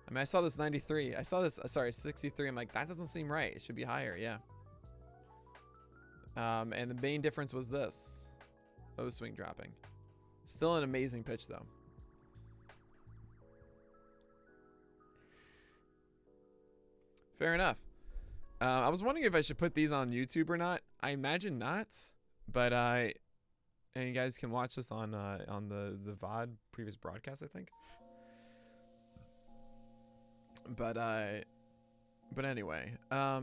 I mean, I saw this 93. I saw this, 63. I'm like, that doesn't seem right. It should be higher. Yeah. And the main difference was this. O-swing dropping. Still an amazing pitch, though. Fair enough. I was wondering if I should put these on YouTube or not. I imagine not, but and you guys can watch this on the VOD previous broadcast, I think. But anyway, but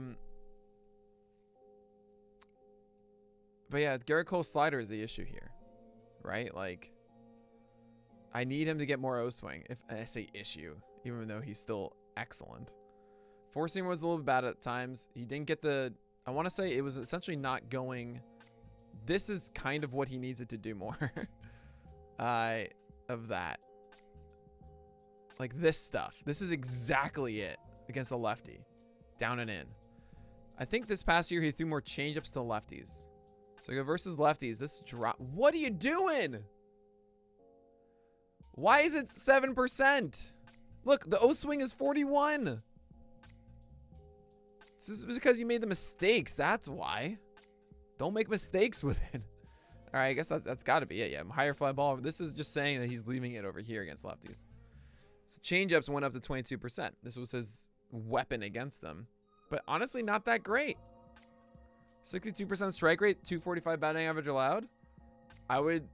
yeah, Garrett Cole's slider is the issue here, right? Like, I need him to get more O-swing. If I say issue, even though he's still excellent. 4-seamer was a little bit bad at times. He didn't get the, I want to say it was essentially not going. This is kind of what he needs it to do more of that. Like this stuff. This is exactly it against a lefty. Down and in. I think this past year he threw more changeups to lefties. So go versus lefties. This drop. What are you doing? Why is it 7%? Look, the O-swing is 41. This is because you made the mistakes. That's why. Don't make mistakes with it. All right, I guess that's got to be it. Yeah, higher fly ball. This is just saying that he's leaving it over here against lefties. So changeups went up to 22%. This was his weapon against them. But honestly, not that great. 62% strike rate, 245 batting average allowed. I would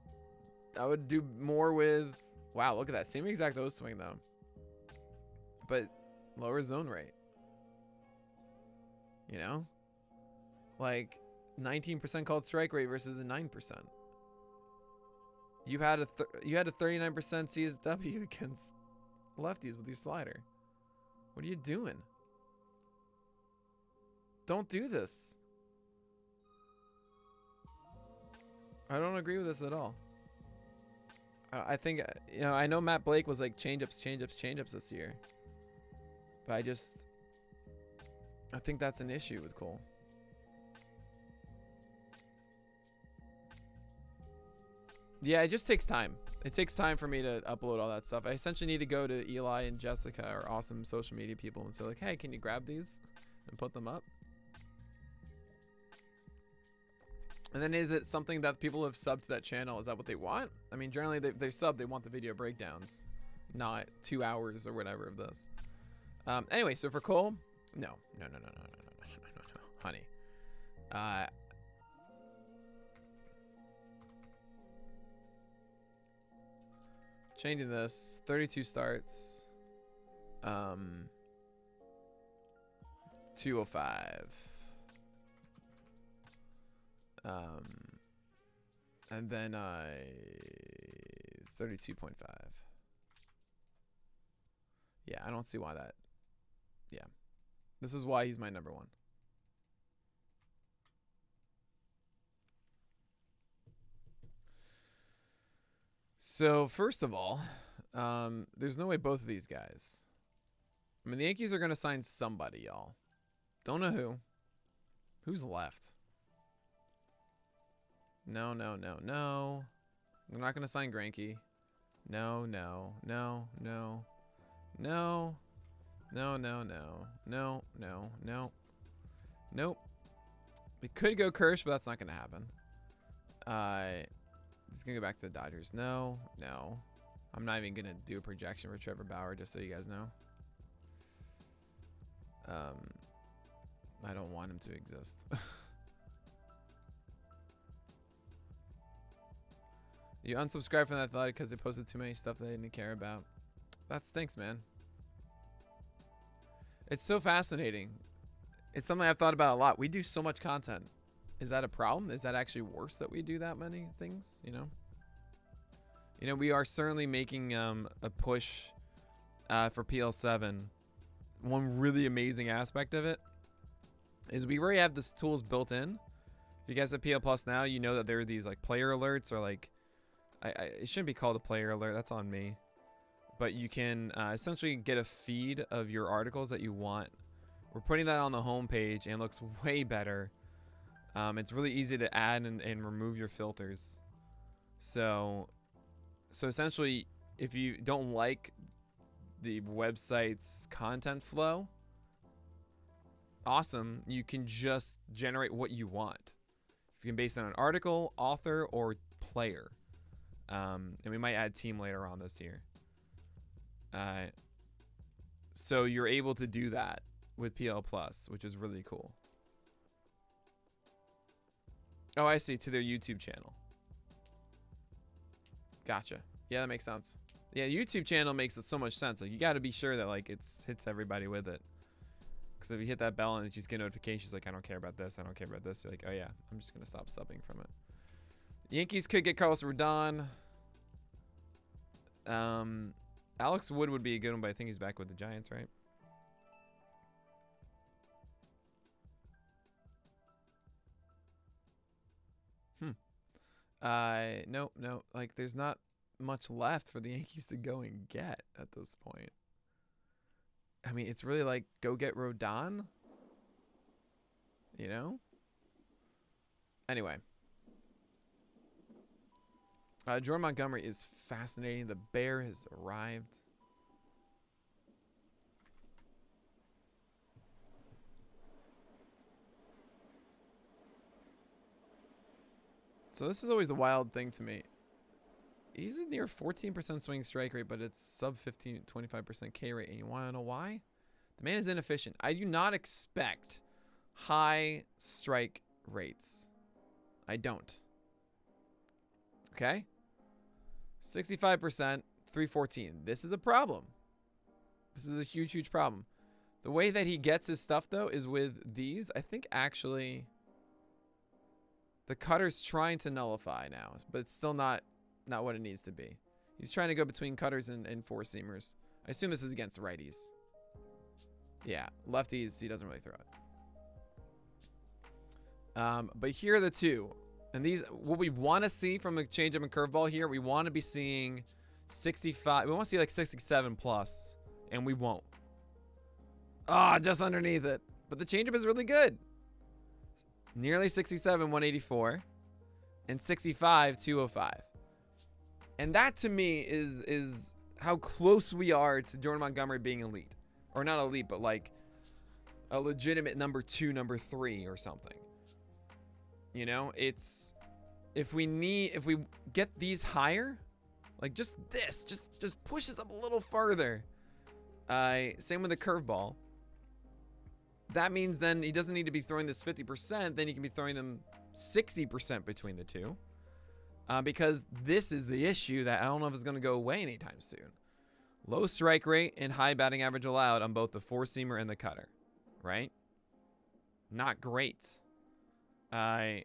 do more with, wow, look at that. Same exact O-swing though. But lower zone rate. You know? Like 19% called strike rate versus a 9%. You had a 39% CSW against lefties with your slider. What are you doing? Don't do this. I don't agree with this at all. I think, I know Matt Blake was like changeups this year. But I think that's an issue with Cole. Yeah, it just takes time. It takes time for me to upload all that stuff. I essentially need to go to Eli and Jessica, our awesome social media people, and say like, hey, can you grab these and put them up? And then is it something that people have subbed to that channel? Is that what they want? I mean, generally they sub, they want the video breakdowns, not 2 hours or whatever of this. Anyway, so for Cole, no, honey. Changing this, 32 starts, 205. And then 32.5. Yeah, I don't see why that. Yeah, this is why he's my number one. So first of all, there's no way both of these guys. I mean, the Yankees are going to sign somebody, y'all. Don't know who. Who's left? No. They're not going to sign Greinke. No. Nope. They could go Kirsch, but that's not going to happen. He's going to go back to the Dodgers. No. I'm not even going to do a projection for Trevor Bauer, just so you guys know. I don't want him to exist. You unsubscribed from The Athletic because they posted too many stuff that they didn't care about. That stinks, man. It's so fascinating. It's something I've thought about a lot. We do so much content. Is that a problem? Is that actually worse that we do that many things? You know, we are certainly making a push for PL7. One really amazing aspect of it is we already have this tools built in. If you guys have PL Plus now, you know that there are these like player alerts, or like it shouldn't be called a player alert. That's on me. But you can essentially get a feed of your articles that you want. We're putting that on the home page, and it looks way better. It's really easy to add and remove your filters. So essentially, if you don't like the website's content flow, awesome. You can just generate what you want. You can base it on an article, author, or player. And we might add team later on this year. So you're able to do that with PL Plus, which is really cool. Oh, I see. To their YouTube channel. Gotcha. Yeah, that makes sense. Yeah, YouTube channel makes so much sense. Like, you got to be sure that like it hits everybody with it. Because if you hit that bell and you just get notifications like, I don't care about this, I don't care about this, you're like, oh yeah, I'm just gonna stop subbing from it. Yankees could get Carlos Rodon. Alex Wood would be a good one, but I think he's back with the Giants, right? No. Like, there's not much left for the Yankees to go and get at this point. I mean, it's really like, go get Rodon. You know? Anyway. Jordan Montgomery is fascinating. The bear has arrived. So this is always the wild thing to me. He's a near 14% swing strike rate, but it's sub 25% K rate. And you want to know why? The man is inefficient. I do not expect high strike rates. I don't. Okay? 65%, 314. This is a problem. This is a huge, huge problem. The way that he gets his stuff, though, is with these. I think, actually, the cutter's trying to nullify now, but it's still not what it needs to be. He's trying to go between cutters and four-seamers. I assume this is against righties. Yeah, lefties, he doesn't really throw it. But here are the two. And these, what we want to see from a changeup and curveball here, we want to be seeing 65. We want to see like 67 plus, and we won't. Ah, just underneath it. But the changeup is really good. Nearly 67, 184, and 65, 205. And that to me is how close we are to Jordan Montgomery being elite. Or not elite, but like a legitimate number 2, number 3 or something. You know, it's if we get these higher, like just this, just push us up a little further. Same with the curveball. That means then he doesn't need to be throwing this 50%, then he can be throwing them 60% between the two. Because this is the issue that I don't know if it's going to go away anytime soon. Low strike rate and high batting average allowed on both the four-seamer and the cutter. Right? Not great. I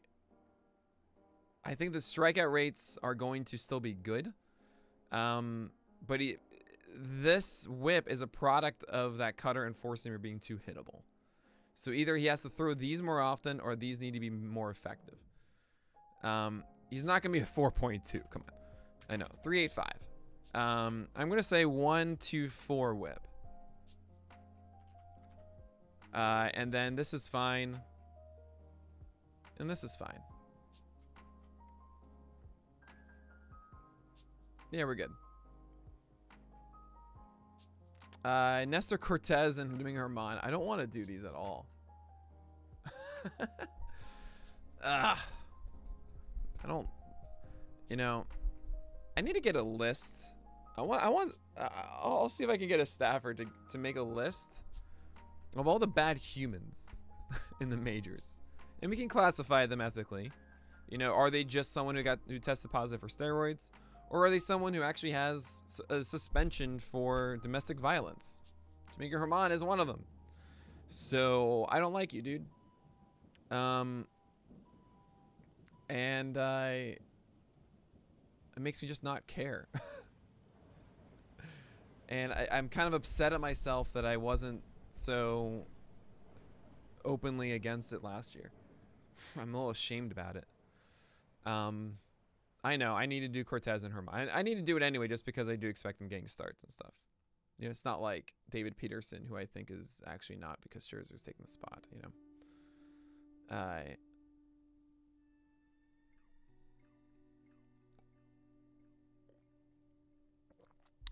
think the strikeout rates are going to still be good. But this whip is a product of that cutter and four-seamer being too hittable. So either he has to throw these more often or these need to be more effective. He's not going to be a 4.2. Come on. I know. 3.85. I'm going to say 1.24 whip. And then this is fine. And this is fine. Yeah, we're good. Nestor Cortez and Domingo Germán. I don't want to do these at all. I don't, you know, I need to get a list. I'll see if I can get a staffer to make a list of all the bad humans in the majors. And we can classify them ethically. You know, are they just someone who tested positive for steroids? Or are they someone who actually has a suspension for domestic violence? Domingo Germán is one of them. So I don't like you, dude. And it makes me just not care. And I'm kind of upset at myself that I wasn't so openly against it last year. I'm a little ashamed about it. I know I need to do Cortez and Germán. I need to do it anyway just because I do expect them getting starts and stuff. You know, it's not like David Peterson, who I think is actually not, because Scherzer's taking the spot, you know.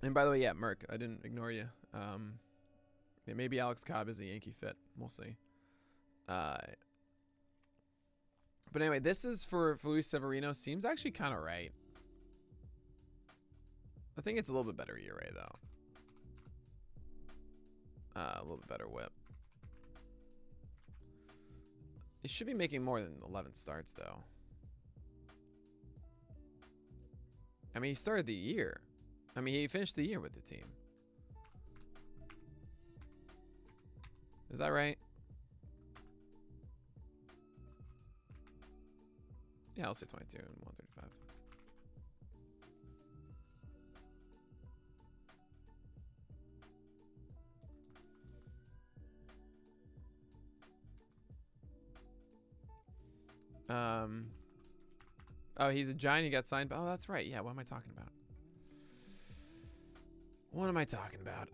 And by the way, yeah, Merc, I didn't ignore you. Yeah, maybe Alex Cobb is a Yankee fit. We'll see. But anyway, this is for Luis Severino. Seems actually kind of right. I think it's a little bit better ERA, though. A little bit better whip. He should be making more than 11 starts, though. I mean, he started the year. I mean, he finished the year with the team. Is that right? Yeah, I'll say 22 and 135. Oh, he's a Giant. He got signed. Oh, that's right. Yeah, what am I talking about? What am I talking about?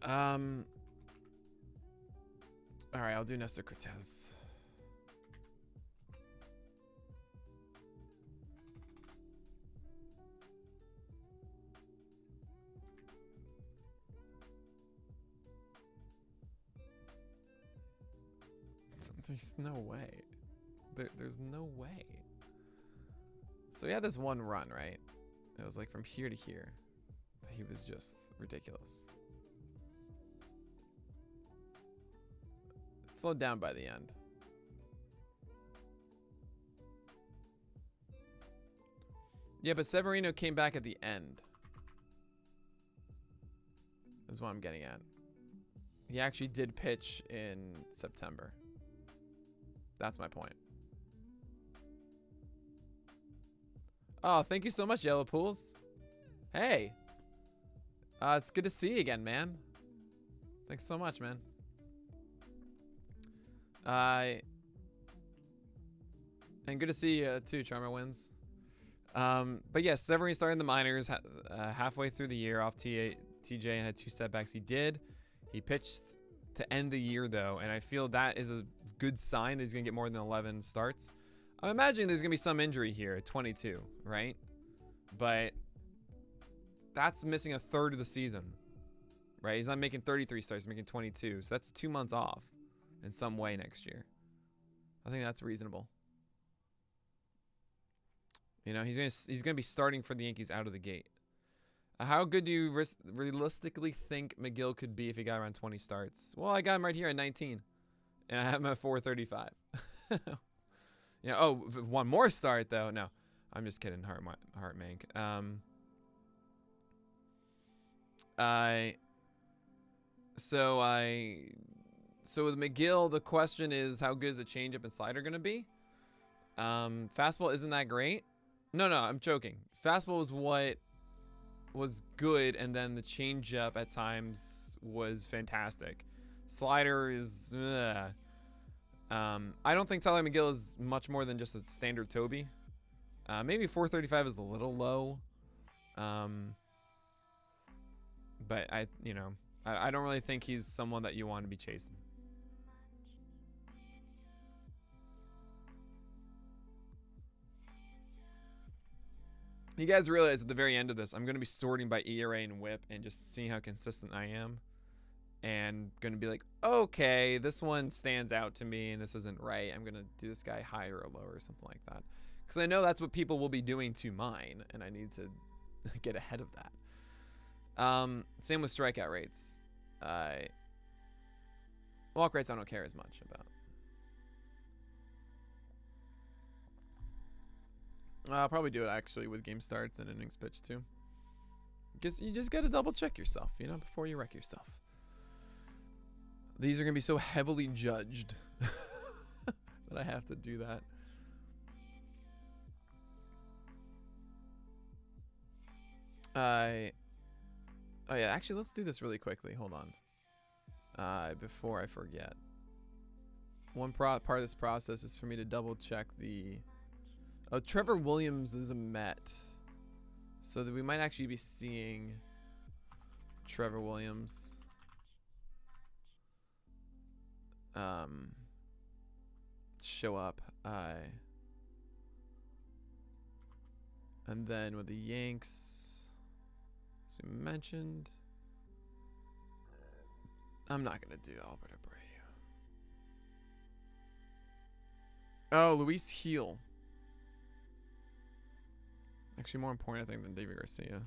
All right, I'll do Nestor Cortez. There's no way. There's no way. So he had this one run, right? It was like from here to here. He was just ridiculous. It slowed down by the end. Yeah, but Severino came back at the end. Is what I'm getting at. He actually did pitch in September. That's my point. Oh, thank you so much, Yellow Pools. Hey. It's good to see you again, man. Thanks so much, man. And good to see you too, Charmer Wins. But yes, Severino started in the minors halfway through the year off TJ and had 2 setbacks. He pitched to end the year, though, and I feel that is a good sign that he's going to get more than 11 starts. I'm imagining there's going to be some injury here at 22, right? But that's missing a third of the season, right? He's not making 33 starts, he's making 22. So that's 2 months off in some way next year. I think that's reasonable. You know, he's gonna be starting for the Yankees out of the gate. How good do you realistically think Mcgill could be if he got around 20 starts? Well, I got him right here at 19, and I have him at 435. You know, oh, one more start though. No, I'm just kidding, Heart Mank. So with Mcgill, the question is, how good is the changeup and slider gonna be? Fastball isn't that great. No, I'm joking. Fastball was what was good, and then the changeup at times was fantastic. Slider is, I don't think Tyler Mcgill is much more than just a standard Toby. Maybe 435 is a little low. But I don't really think he's someone that you want to be chasing. You guys realize at the very end of this, I'm going to be sorting by ERA and WHIP and just seeing how consistent I am. And going to be like, okay, this one stands out to me and this isn't right. I'm going to do this guy higher or lower or something like that. Because I know that's what people will be doing to mine, and I need to get ahead of that. Same with strikeout rates. Walk rates I don't care as much about. I'll probably do it actually with game starts and innings pitched too. Because you just got to double check yourself, you know, before you wreck yourself. These are going to be so heavily judged that I have to do that. Oh yeah, actually let's do this really quickly. Hold on. Before I forget. One part of this process is for me to double check the... Oh, Trevor Williams is a Met. So that we might actually be seeing Trevor Williams. Show up. And then with the Yanks, as we mentioned, I'm not going to do Albert Abreu. Oh, Luis Heel. Actually, more important, I think, than David Garcia.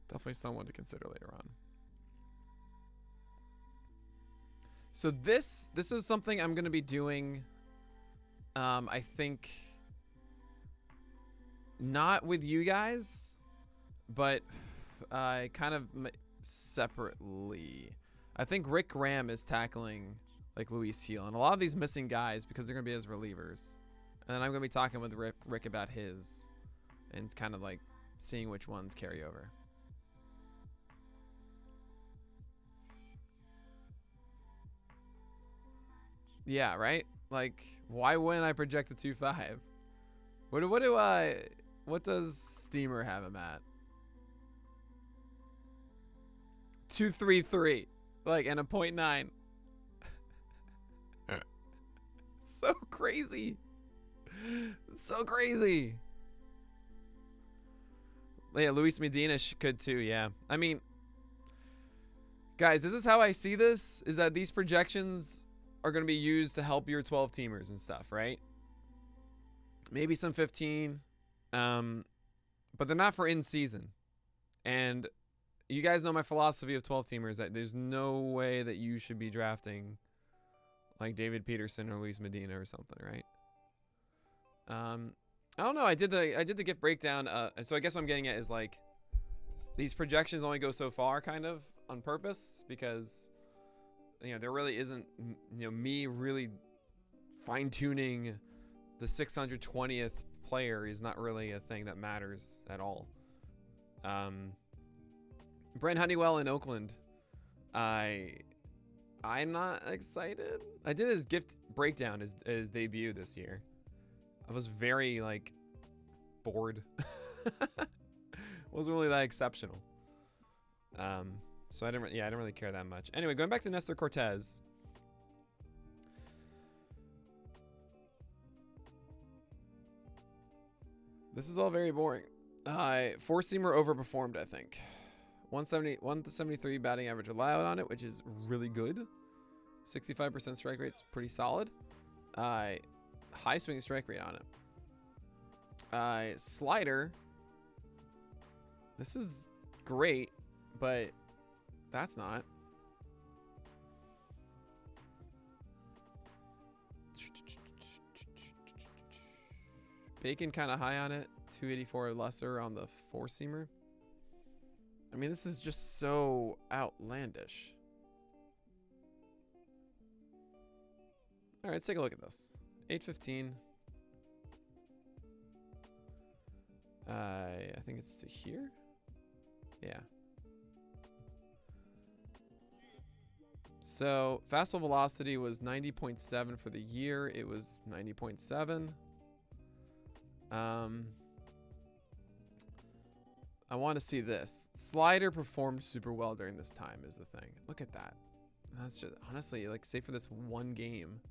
Definitely someone to consider later on. So this is something I'm going to be doing, I think, not with you guys, but kind of separately. I think Rick Graham is tackling like Luis Heel and a lot of these missing guys because they're going to be his relievers. And then I'm going to be talking with Rick about his and kind of like seeing which ones carry over. Yeah, right? Like, why wouldn't I project a 2.5? What does Steamer have him at? 2.33. Like, and a 0.9. So crazy. So crazy. Yeah, Luis Medina could too, yeah. I mean, guys, this is how I see this, is that these projections are going to be used to help your 12 teamers and stuff, right? Maybe some 15, but they're not for in season. And you guys know my philosophy of 12 teamers, that there's no way that you should be drafting like David Peterson or Luis Medina or something, right? I don't know. I did the gift breakdown. So I guess what I'm getting at is like these projections only go so far, kind of on purpose, because there really isn't me really fine tuning the 620th player is not really a thing that matters at all. Brent Honeywell in Oakland, I'm not excited. I did his gift breakdown, his debut this year. I was very like bored. Wasn't really that exceptional. So I didn't really care that much. Anyway, going back to Nestor Cortez. This is all very boring. Four-seamer overperformed, I think. 173 batting average allowed on it, which is really good. 65% strike rate's pretty solid. High swing strike rate on it. Slider. This is great, but that's not. Bacon kind of high on it. 284 or lesser on the four-seamer. I mean, this is just so outlandish. All right, let's take a look at this. 815. I think it's to here. Yeah. So fastball velocity was 90.7 for the year. It was 90.7. I want to see this. Slider performed super well during this time is the thing. Look at that. That's just, honestly, like, say for this one game,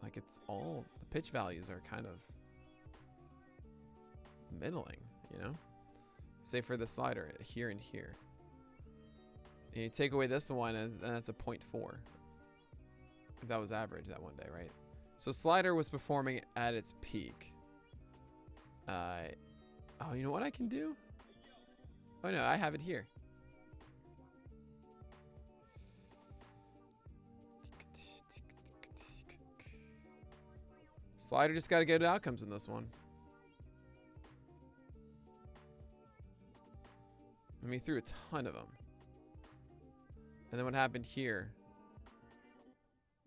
like, it's all, the pitch values are kind of middling, you know? Say for the slider, here and here. And you take away this one, and that's a 0.4. If that was average that one day, right? So slider was performing at its peak. Oh, you know what I can do? Oh, no, I have it here. Slider just got to good outcomes in this one. I mean, he threw a ton of them. And then what happened here?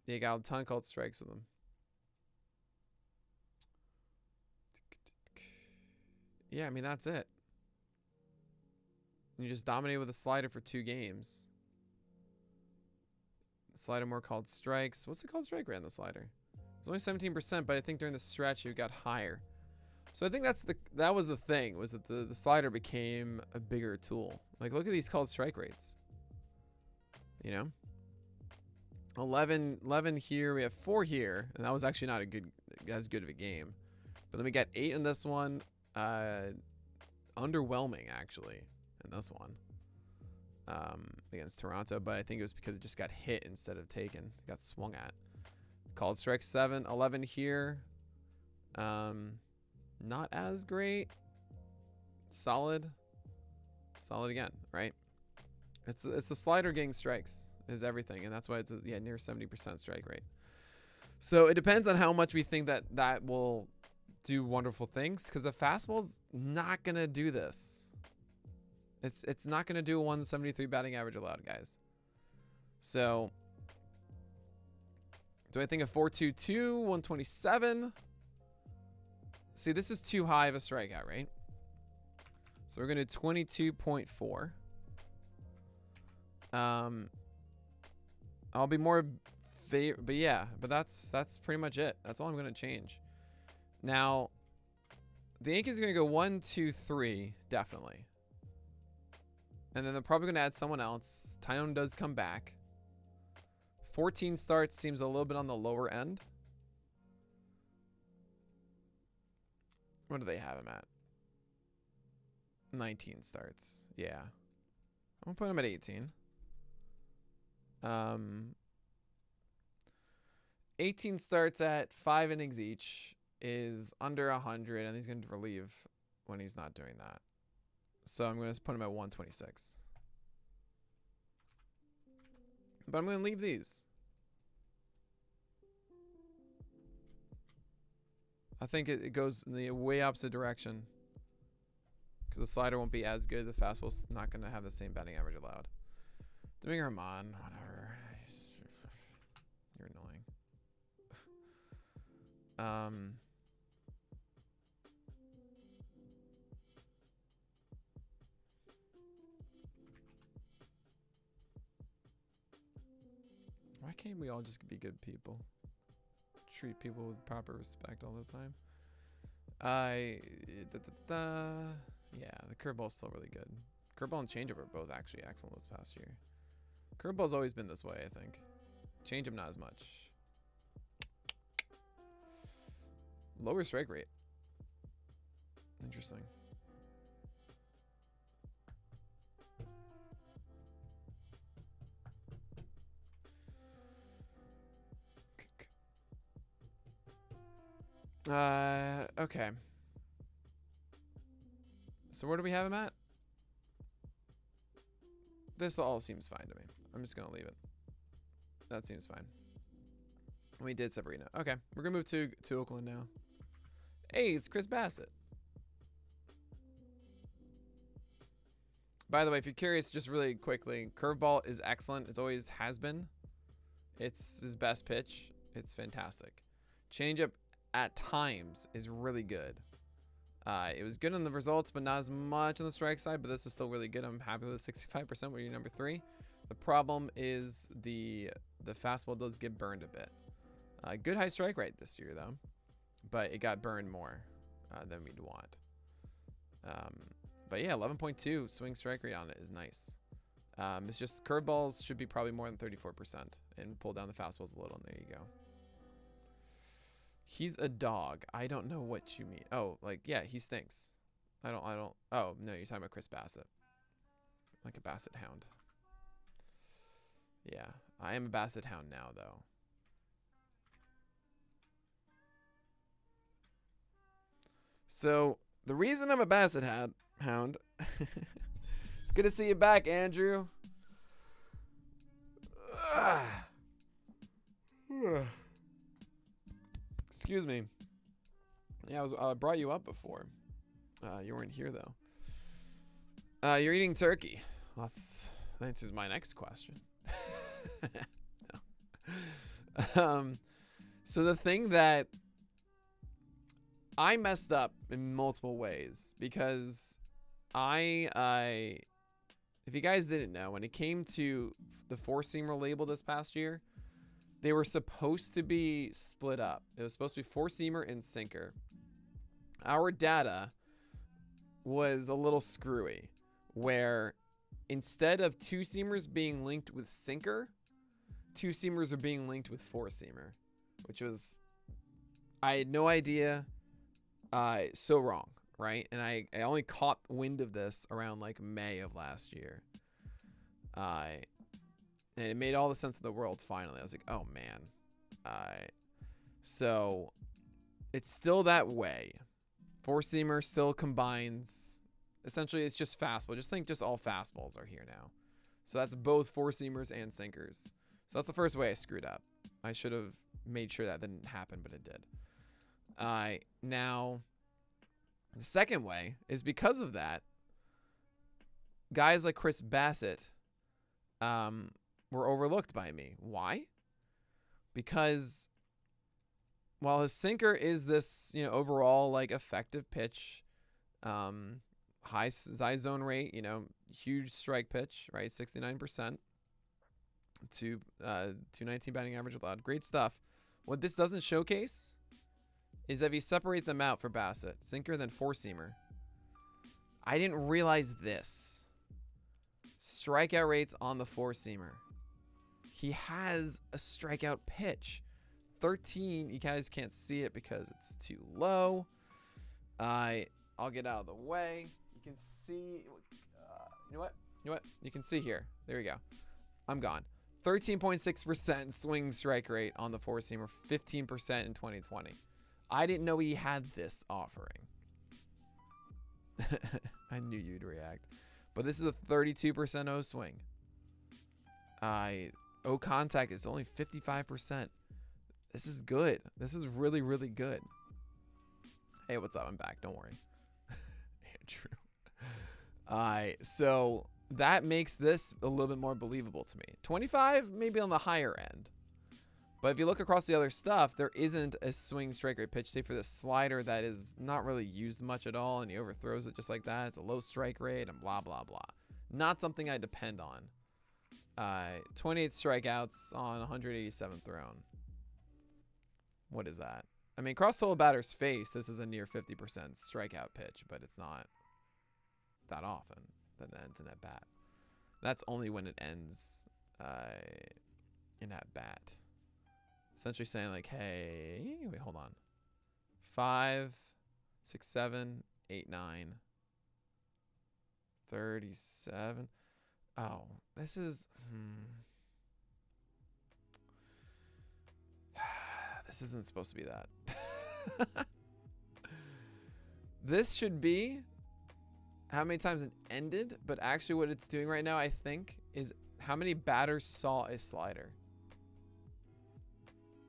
He got a ton called strikes with them. Yeah, I mean, that's it. You just dominate with a slider for 2 games. Slider more called strikes. What's the called strike rate on the slider? It was only 17%, but I think during the stretch it got higher. So I think that was the thing, was that the slider became a bigger tool. Like, look at these called strike rates. You know? 11 here, we have 4 here, and that was actually not as good of a game. But then we got 8 in this one. Underwhelming actually in this one against Toronto, but I think it was because it just got hit instead of taken. It got swung at. Called strike 7, 11 here. Not as great. Solid again, right? It's the slider getting strikes is everything, and that's why it's near 70% strike rate. So it depends on how much we think that will do wonderful things, because the fastball's not gonna do this. It's not gonna do a 173 batting average allowed, guys. So do I think a 4.22, 127? See, this is too high of a strikeout, right? So we're gonna 22.4. I'll be more but yeah, but that's pretty much it. That's all I'm gonna change. Now, the Yankees are going to go 1, 2, 3, definitely. And then they're probably going to add someone else. Tyone does come back. 14 starts seems a little bit on the lower end. What do they have him at? 19 starts. Yeah. I'm going to put him at 18. 18 starts at 5 innings each. Is under 100, and he's going to relieve when he's not doing that. So I'm going to put him at 126. But I'm going to leave these. I think it goes in the way opposite direction, because the slider won't be as good. The fastball's not going to have the same batting average allowed. Domingo Germán, whatever. You're annoying. Why can't we all just be good people? Treat people with proper respect all the time. Yeah, the curveball's still really good. Curveball and changeup are both actually excellent this past year. Curveball's always been this way, I think. Changeup not as much. Lower strike rate. Interesting. Okay. So where do we have him at? This all seems fine to me. I'm just going to leave it. That seems fine. We did Severino. Okay. We're going to move to Oakland now. Hey, it's Chris Bassett. By the way, if you're curious, just really quickly, curveball is excellent. It always has been. It's his best pitch. It's fantastic. Changeup at times is really good. It was good on the results, but not as much on the strike side, but this is still really good. I'm happy with 65% where you're number 3. The problem is the fastball does get burned a bit. Good high strike rate this year, though, but it got burned more than we'd want. But yeah, 11.2 swing strike rate on it is nice. It's just curveballs should be probably more than 34% and pull down the fastballs a little, and there you go. He's a dog. I don't know what you mean. Oh, like, yeah, he stinks. I don't. Oh, no, you're talking about Chris Bassett. Like a Bassett hound. Yeah, I am a Bassett hound now, though. So, the reason I'm a Bassett hound. It's good to see you back, Andrew. Excuse me. Yeah, I brought you up before. You weren't here, though. You're eating turkey. Well, that answers my next question. No. So the thing that I messed up in multiple ways because if you guys didn't know, when it came to the four-seamer label this past year, they were supposed to be split up. It was supposed to be four-seamer and sinker. Our data was a little screwy, where instead of two-seamers being linked with sinker, two-seamers are being linked with four-seamer, which was, I had no idea. So wrong, right? And I only caught wind of this around like May of last year. And it made all the sense in the world finally. I was like, oh man. So it's still that way. Four-seamer still combines. Essentially, it's just fastball. Just think just all fastballs are here now. So that's both four-seamers and sinkers. So that's the first way I screwed up. I should have made sure that didn't happen, but it did. Now, the second way is because of that, guys like Chris Bassett were overlooked by me. Why? Because while his sinker is this, overall like effective pitch, high zone rate, huge strike pitch, right? 69%, 219 batting average allowed. Great stuff. What this doesn't showcase is if you separate them out for Bassett, sinker then four-seamer. I didn't realize this. Strikeout rates on the four-seamer. He has a strikeout pitch. 13. You guys can't see it because it's too low. I'll get out of the way. You can see. You know what? You can see here. There we go. I'm gone. 13.6% swing strike rate on the four-seamer. 15% in 2020. I didn't know he had this offering. I knew you'd react. But this is a 32% O swing. O contact is only 55%. This is good. This is really, really good. Hey, what's up? I'm back. Don't worry. Andrew. So that makes this a little bit more believable to me. 25, maybe on the higher end. But if you look across the other stuff, there isn't a swing strike rate pitch, say for the slider that is not really used much at all, and he overthrows it just like that. It's a low strike rate and blah, blah, blah. Not something I depend on. 28 strikeouts on 187 thrown. What is that? I mean, across the whole batter's face, this is a near 50% strikeout pitch, but it's not that often that it ends in at bat. That's only when it ends in at bat. Essentially saying like, hey, wait, hold on. 5, 6, 7, 8, 9, 37. Oh, this is, this isn't supposed to be that. This should be how many times it ended, but actually what it's doing right now, I think, is how many batters saw a slider.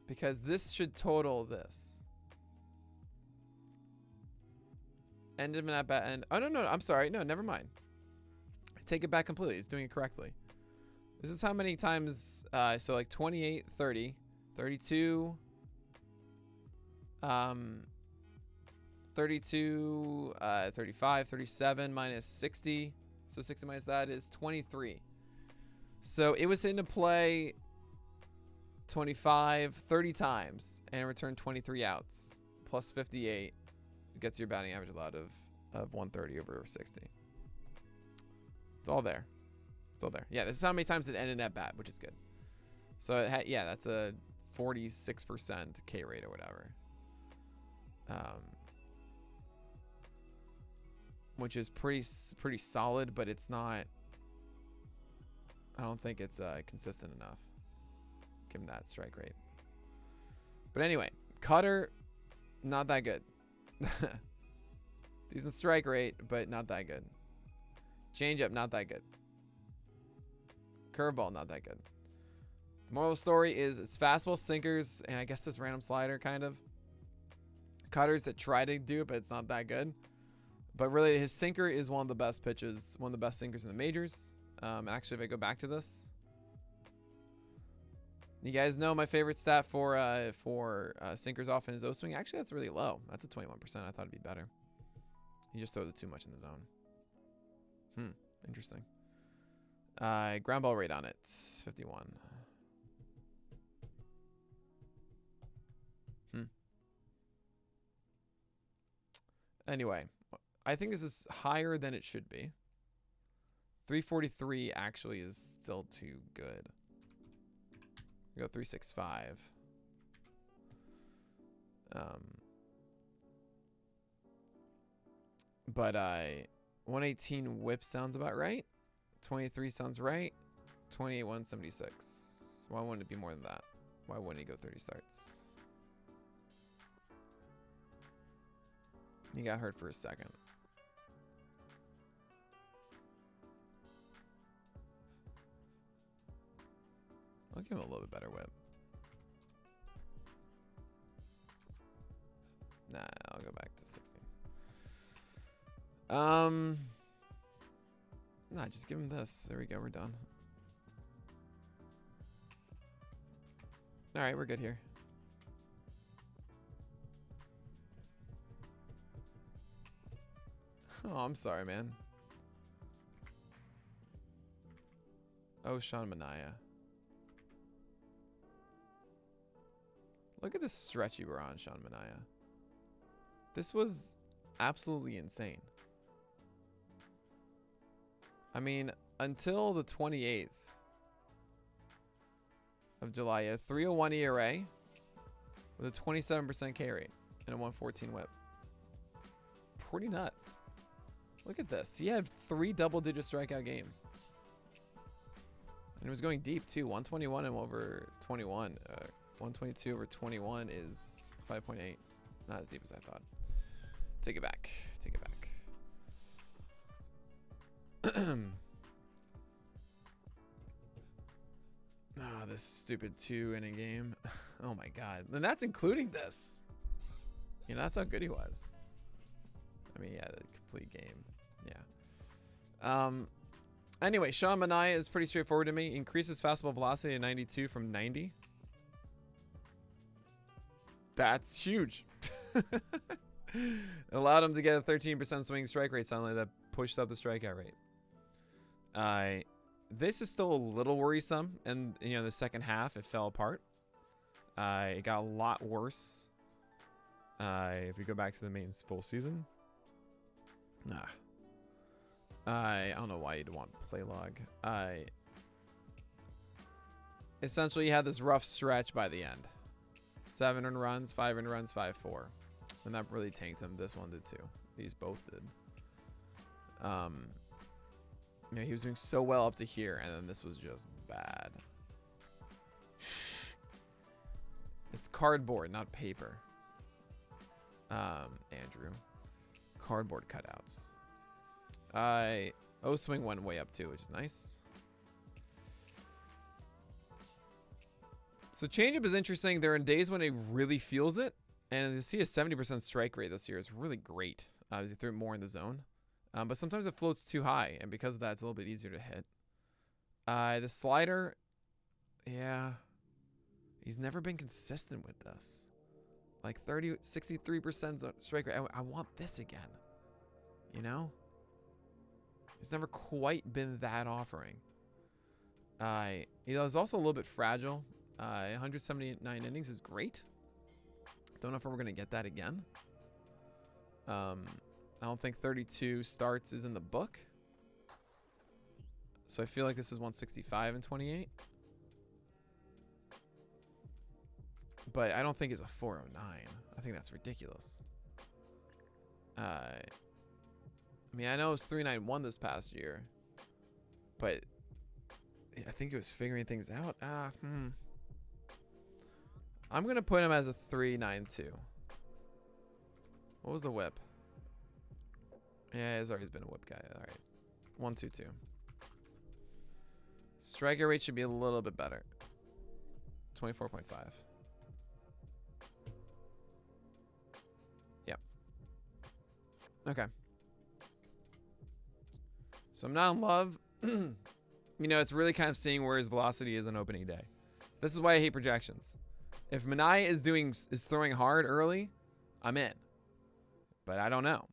Because this should total this. Ended at bat end. Oh, no, I'm sorry. No, never mind. I take it back completely. It's doing it correctly. This is how many times, so like 28, 30, 32, 32, 35, 37 minus 60. So 60 minus that is 23. So it was into play 25, 30 times and returned 23 outs. Plus 58 gets your batting average allowed of 130 over 60. It's all there. It's all there. Yeah, this is how many times it ended at bat, which is good. So it had, yeah, that's a 46% K rate or whatever. Which is pretty solid, but it's not. I don't think it's consistent enough. Give him that strike rate. But anyway, cutter, not that good. Decent strike rate, but not that good. Changeup, not that good. Curveball, not that good. The moral of the story is it's fastball, sinkers, and I guess this random slider kind of. Cutters that try to do it, but it's not that good. But really, his sinker is one of the best pitches, one of the best sinkers in the majors. Actually, if I go back to this, you guys know my favorite stat for sinkers off in his O-swing. Actually, that's really low. That's a 21%. I thought it'd be better. He just throws it too much in the zone. Interesting. Ground ball rate on it, 51. Anyway, I think this is higher than it should be. 343 actually is still too good. We go 365. But 118 whip sounds about right. 23 sounds right. 28 176. Why wouldn't it be more than that? Why wouldn't he go 30 starts? He got hurt for a second. I'll give him a little bit better whip. Nah, I'll go back to 16. Nah, just give him this. There we go, we're done. Alright, we're good here. Oh, I'm sorry, man. Oh, Sean Manaya. Look at this stretch you were on, Sean Manaya. This was absolutely insane. I mean, until the 28th of July, a 301 ERA with a 27% K rate and a 114 whip. Pretty nuts. Look at this. He had 3 double-digit strikeout games. And it was going deep, too. 121 and over 21. 122 over 21 is 5.8. Not as deep as I thought. Take it back. Take it back. This stupid 2-inning game. Oh, my God. And that's including this. You know, that's how good he was. I mean, yeah, the complete game. Yeah. Anyway, Sean Manaya is pretty straightforward to me. Increases fastball velocity to 92 from 90. That's huge. Allowed him to get a 13% swing strike rate. Suddenly that pushed up the strikeout rate. This is still a little worrisome. And, you know, the second half, it fell apart. It got a lot worse. If we go back to the main full season. I don't know why you'd want play log. Essentially, you had this rough stretch by the end. 7 earned runs, 5 earned runs, 5-4. And that really tanked him. This one did too. These both did. You know, he was doing so well up to here, and then this was just bad. It's cardboard, not paper. Andrew. Cardboard cutouts. O-swing went way up too, which is nice. So changeup is interesting. There are days when it really feels it. And to see a 70% strike rate this year is really great. As he threw it more in the zone. But sometimes it floats too high. And because of that, it's a little bit easier to hit. The slider, yeah. He's never been consistent with this. Like 63% strike rate. I want this again. You know? It's never quite been that offering. He was also a little bit fragile. 179 innings is great. Don't know if we're going to get that again. I don't think 32 starts is in the book. So I feel like this is 165 and 28. But I don't think it's a 409. I think that's ridiculous. I mean, I know it was 391 this past year. But I think it was figuring things out. I'm going to put him as a 392. What was the whip? Yeah, he's always been a whip guy. All right. 122. Striker rate should be a little bit better. 24.5. Yep. Okay. So I'm not in love. You know, it's really kind of seeing where his velocity is on opening day. This is why I hate projections. If Manaya is throwing hard early, I'm in. But I don't know.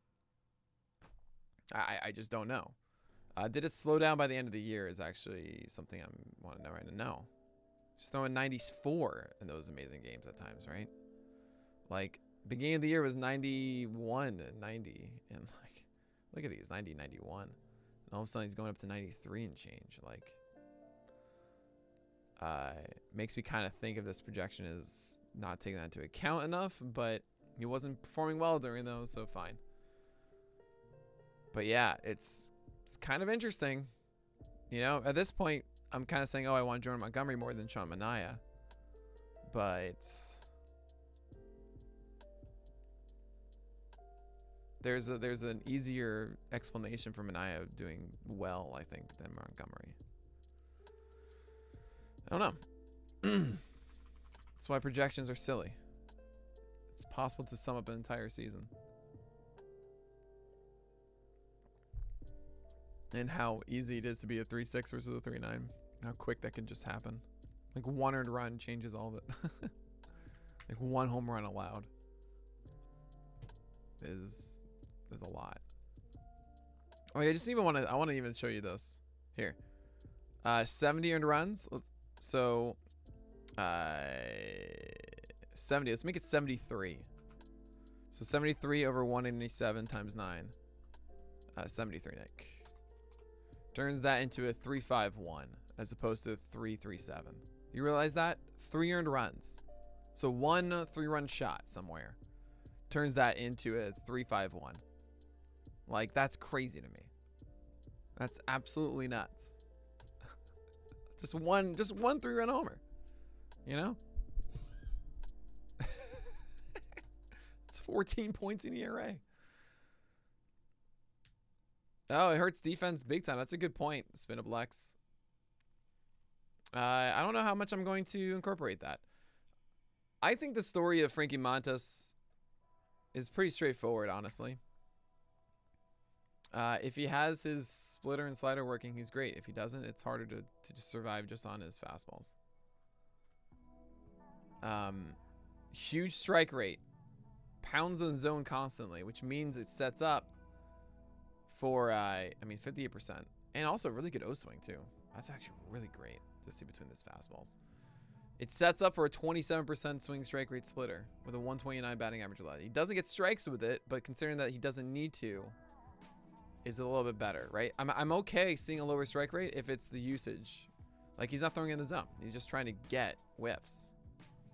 I just don't know. Did it slow down by the end of the year is actually something I want to know right now. Just throwing 94 in those amazing games at times, right? Like, beginning of the year was 91 and 90. And, like, look at these, 90, 91. And all of a sudden he's going up to 93 and change. Like, makes me kind of think of this projection as not taking that into account enough, but he wasn't performing well during those, so fine. But yeah, it's kind of interesting. You know, at this point, I'm kind of saying, oh, I want Jordan Montgomery more than Sean Manaya. But there's an easier explanation for Manaya doing well, I think, than Montgomery. I don't know. That's why projections are silly. It's possible to sum up an entire season. And how easy it is to be a 3-6 versus a 3-9. How quick that can just happen. Like one earned run changes all of it. Like one home run allowed is a lot. Oh, I just even want to. I want to even show you this here. 70 earned runs. So 70. Let's make it 73. So 73 over 187 times 9. 73, Nick. Turns that into a 351 as opposed to a 337. You realize that? 3 earned runs. So one 3-run shot somewhere turns that into a 351. Like, that's crazy to me. That's absolutely nuts. Just one 3-run homer. You know? It's 14 points in ERA. Oh, it hurts defense big time. That's a good point, Spin Up Lex. I don't know how much I'm going to incorporate that. I think the story of Frankie Montes is pretty straightforward, honestly. If he has his splitter and slider working, he's great. If he doesn't, it's harder to just survive just on his fastballs. Huge strike rate. Pounds the zone constantly, which means it sets up for, 58%. And also really good O-swing, too. That's actually really great to see between his fastballs. It sets up for a 27% swing strike rate splitter with a 129 batting average allowed. He doesn't get strikes with it, but considering that he doesn't need to, is a little bit better, right? I'm okay seeing a lower strike rate if it's the usage. Like, he's not throwing in the zone. He's just trying to get whiffs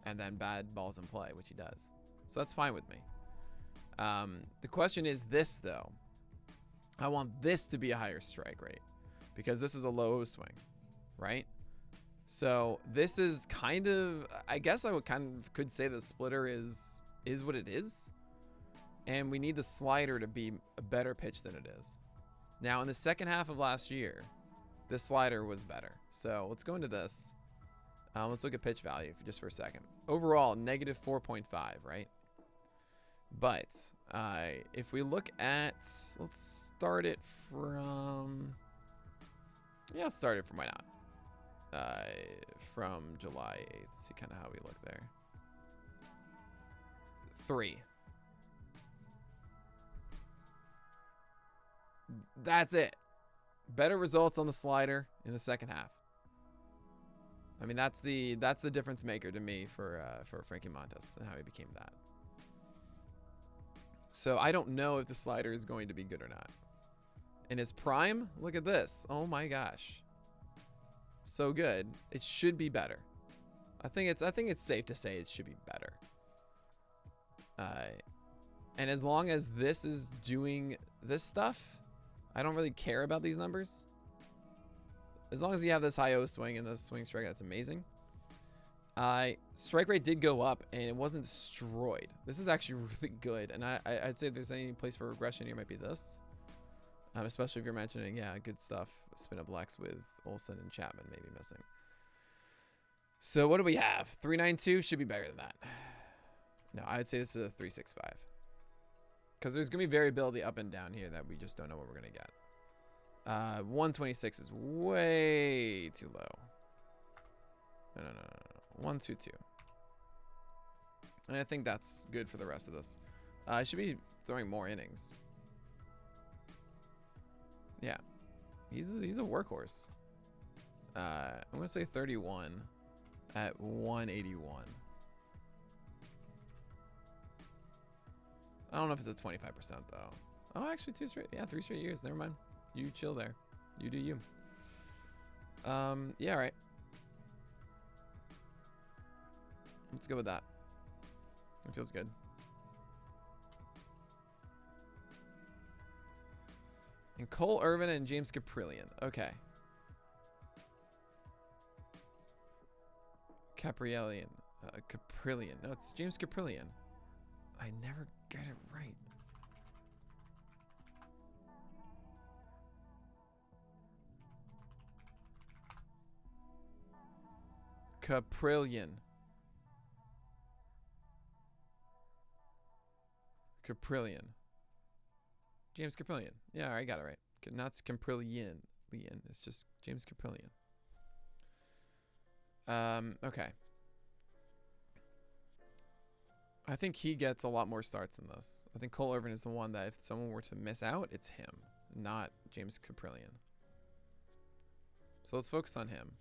and then bad balls in play, which he does. So that's fine with me. The question is this, though. I want this to be a higher strike rate because this is a low swing, right? So this is kind of, I guess I would could say the splitter is what it is. And we need the slider to be a better pitch than it is. Now, in the second half of last year, the slider was better. So let's go into this. Let's look at pitch value just for a second. Overall, negative 4.5, right? But if we look at, let's start it from, yeah, let's start it from, why not? From July 8th, see kind of how we look there. 3. That's it. Better results on the slider in the second half. I mean, that's the difference maker to me for Frankie Montes and how he became that. So I don't know if the slider is going to be good or not. In his prime, look at this. Oh my gosh. So good. It should be better. I think it's safe to say it should be better. And as long as this is doing this stuff, I don't really care about these numbers. As long as you have this high O swing and this swing strike, that's amazing. Strike rate did go up and it wasn't destroyed. This is actually really good. And I'd say if there's any place for regression here, it might be this. Especially if you're mentioning, yeah, good stuff. Spin up Lex with Olsen and Chapman maybe missing. So what do we have? 392 should be better than that. No, I'd say this is a 365. Because there's going to be variability up and down here that we just don't know what we're going to get. 126 is way too low. No. 122. And I think that's good for the rest of this. I should be throwing more innings. Yeah. He's a workhorse. I'm going to say 31 at 181. I don't know if it's a 25% though. Oh, actually 3 straight years. Never mind. You chill there. You do you. Yeah, all right. Let's go with that. It feels good. And Cole Irvine and James Carpillion. Okay. Carpillion. Carpillion. No, it's James Carpillion. I never get it right. Carpillion. Carpillion. James Carpillion. Yeah, I got it right. Not Carpillion. It's just James Carpillion. Okay. I think he gets a lot more starts than this. I think Cole Irvine is the one that if someone were to miss out, it's him, not James Carpillion. So let's focus on him.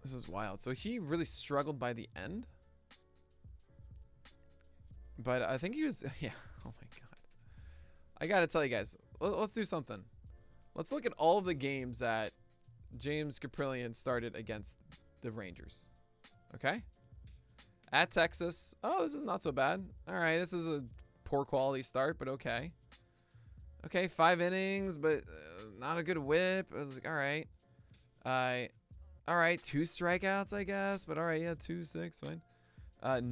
This is wild. So he really struggled by the end. But I think he was, yeah, oh my God. I got to tell you guys, let's do something. Let's look at all of the games that James Carpillion started against the Rangers. Okay? At Texas. Oh, this is not so bad. All right, this is a poor quality start, but okay. Okay, 5 innings, but not a good whip. I was like, all right. All right, 2 strikeouts, I guess. But all right, yeah, 2, 6, fine.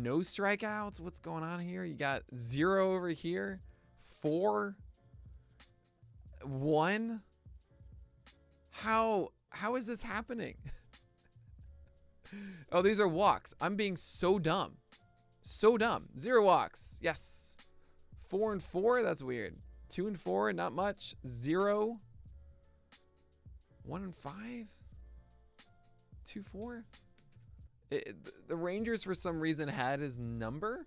No strikeouts. What's going on here? You got 0 over here. 4. 1. How is this happening? Oh, these are walks. I'm being so dumb. So dumb. 0 walks. Yes. 4 and 4. That's weird. 2 and 4. Not much. 0. 1 and 5. 2, 4. The Rangers, for some reason, had his number.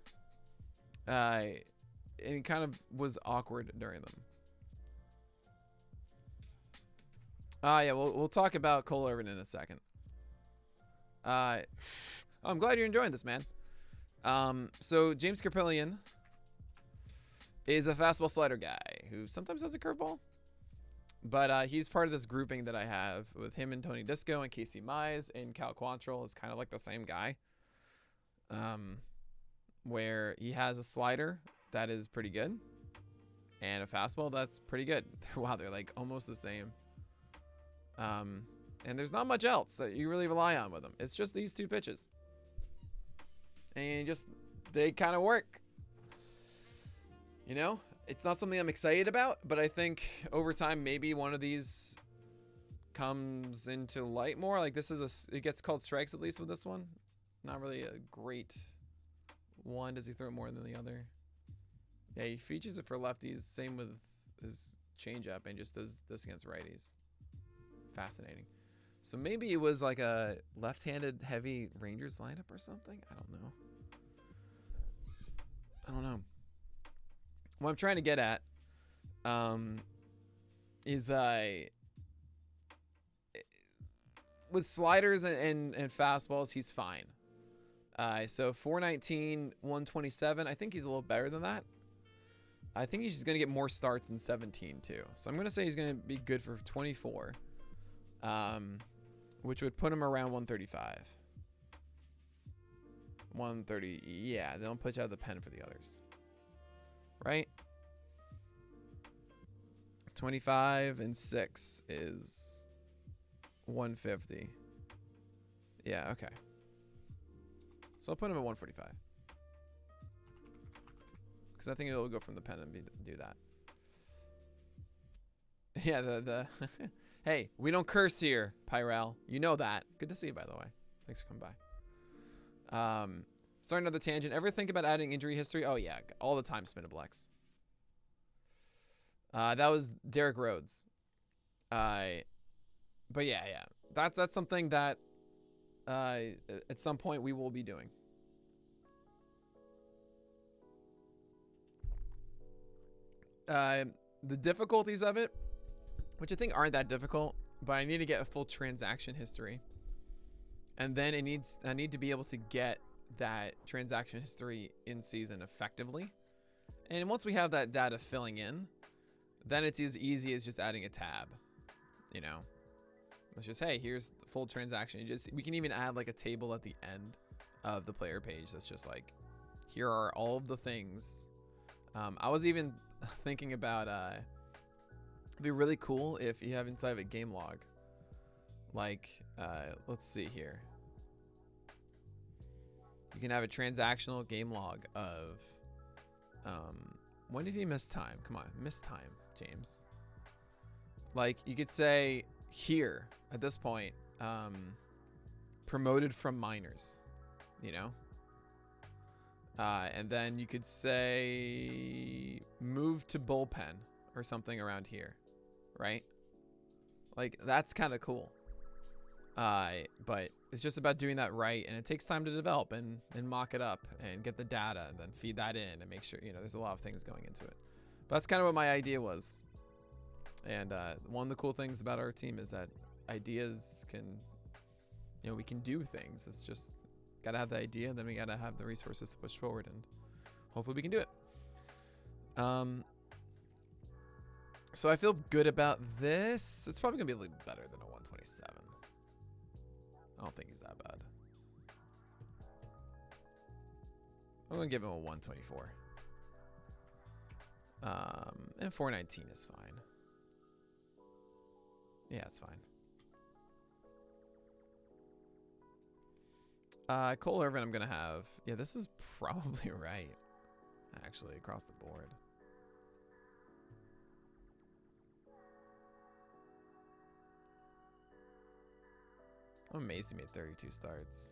And it kind of was awkward during them. Yeah, we'll talk about Cole Irvine in a second. I'm glad you're enjoying this, man. So James Carpillion is a fastball slider guy who sometimes has a curveball. But he's part of this grouping that I have with him and Tony Disco and Casey Mize, and Cal Quantrill is kind of like the same guy. Where he has a slider that is pretty good. And a fastball, that's pretty good. Wow, they're like almost the same. And there's not much else that you really rely on with them. It's just these two pitches. And just, they kind of work. You know, it's not something I'm excited about, but I think over time, maybe one of these comes into light more. Like this is it gets called strikes at least with this one. Not really a great one. Does he throw it more than the other? Yeah, he features it for lefties. Same with his changeup, and just does this against righties. Fascinating. So maybe it was like a left-handed heavy Rangers lineup or something. I don't know. What I'm trying to get at is with sliders and fastballs, he's fine. So 419, 127. I think he's a little better than that. I think he's just going to get more starts in 17 too. So I'm going to say he's going to be good for 24, which would put him around 135. 130. Yeah, they don't put you out the pen for the others. Right? 25 and 6 is 150. Yeah, okay. So I'll put him at 145. Because I think it'll go from the pen and do that. Yeah, the hey, we don't curse here, Pyrel. You know that. Good to see you, by the way. Thanks for coming by. Starting another tangent. Ever think about adding injury history? Oh, yeah. All the time, Spinablex. That was Derek Rhodes. But yeah. That's something that at some point we will be doing. The difficulties of it, which I think aren't that difficult, but I need to get a full transaction history. And then I need to be able to get that transaction history in season effectively. And once we have that data filling in, then it's as easy as just adding a tab. You know, it's just, hey, here's the full transaction. We can even add like a table at the end of the player page that's just like, here are all of the things. I was even thinking about it'd be really cool if you have inside of a game log, like let's see here, you can have a transactional game log of when did he miss time. Come on, miss time, James. Like you could say here at this point, promoted from minors, you know. And then you could say move to bullpen or something around here, right? Like that's kind of cool. But it's just about doing that right, and it takes time to develop and mock it up and get the data and then feed that in and make sure, you know, there's a lot of things going into it. But that's kind of what my idea was. And one of the cool things about our team is that ideas can, you know, we can do things. It's just gotta have the idea, and then we gotta have the resources to push forward, and hopefully we can do it. So I feel good about this. It's probably gonna be a little better than a 127. I don't think he's that bad. I'm gonna give him a 124. And 419 is fine. Yeah, it's fine. Cole Irvine, I'm gonna have. Yeah, this is probably right. Actually, across the board. I'm amazed he made 32 starts.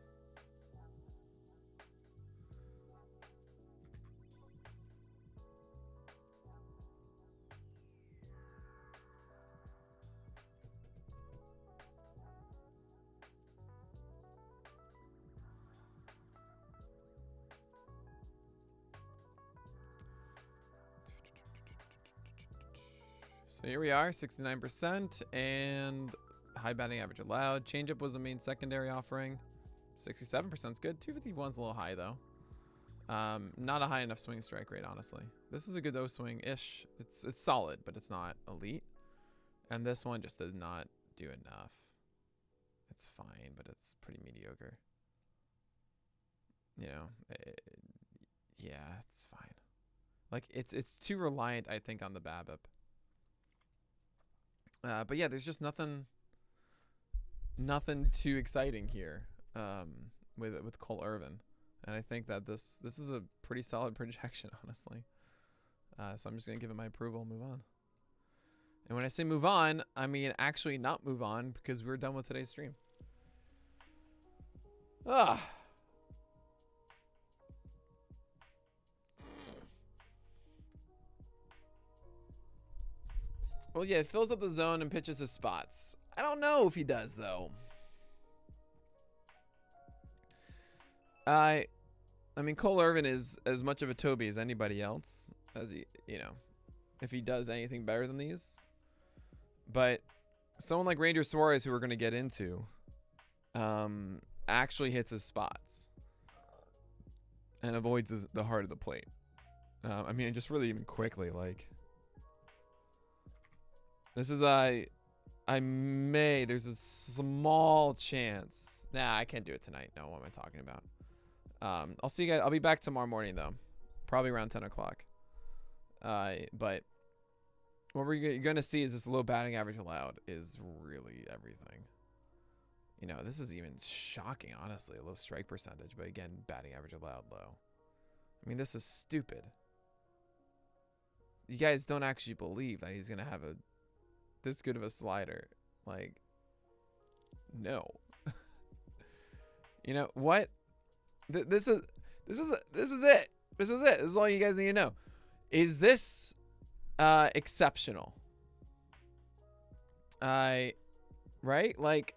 So here we are, 69%, and high batting average allowed. Changeup was the main secondary offering. 67% is good. 251's a little high though. Not a high enough swing strike rate, honestly. This is a good O swing-ish. It's solid, but it's not elite. And this one just does not do enough. It's fine, but it's pretty mediocre. You know, yeah, it's fine. Like it's too reliant, I think, on the BABIP. But yeah, there's just nothing too exciting here with Cole Irvin, and I think that this is a pretty solid projection, honestly. So I'm just gonna give it my approval and move on. And when I say move on, I mean actually not move on, because we're done with today's stream. Ah. Well, yeah, it fills up the zone and pitches his spots. I don't know if he does, though. I mean, Cole Irvin is as much of a Toby as anybody else, as he, if he does anything better than these. But someone like Ranger Suarez, who we're going to get into, actually hits his spots and avoids the heart of the plate. I mean, just really even quickly, like, this is there's a small chance. Nah, I can't do it tonight. No, what am I talking about? I'll see you guys. I'll be back tomorrow morning, though. Probably around 10 o'clock. But what you're going to see is this low batting average allowed is really everything. This is even shocking, honestly. A low strike percentage. But again, batting average allowed low. I mean, this is stupid. You guys don't actually believe that he's going to have this good of a slider. Like, no. You know what? This is it. This is it. This is all you guys need to know. Is this exceptional? Right? Like,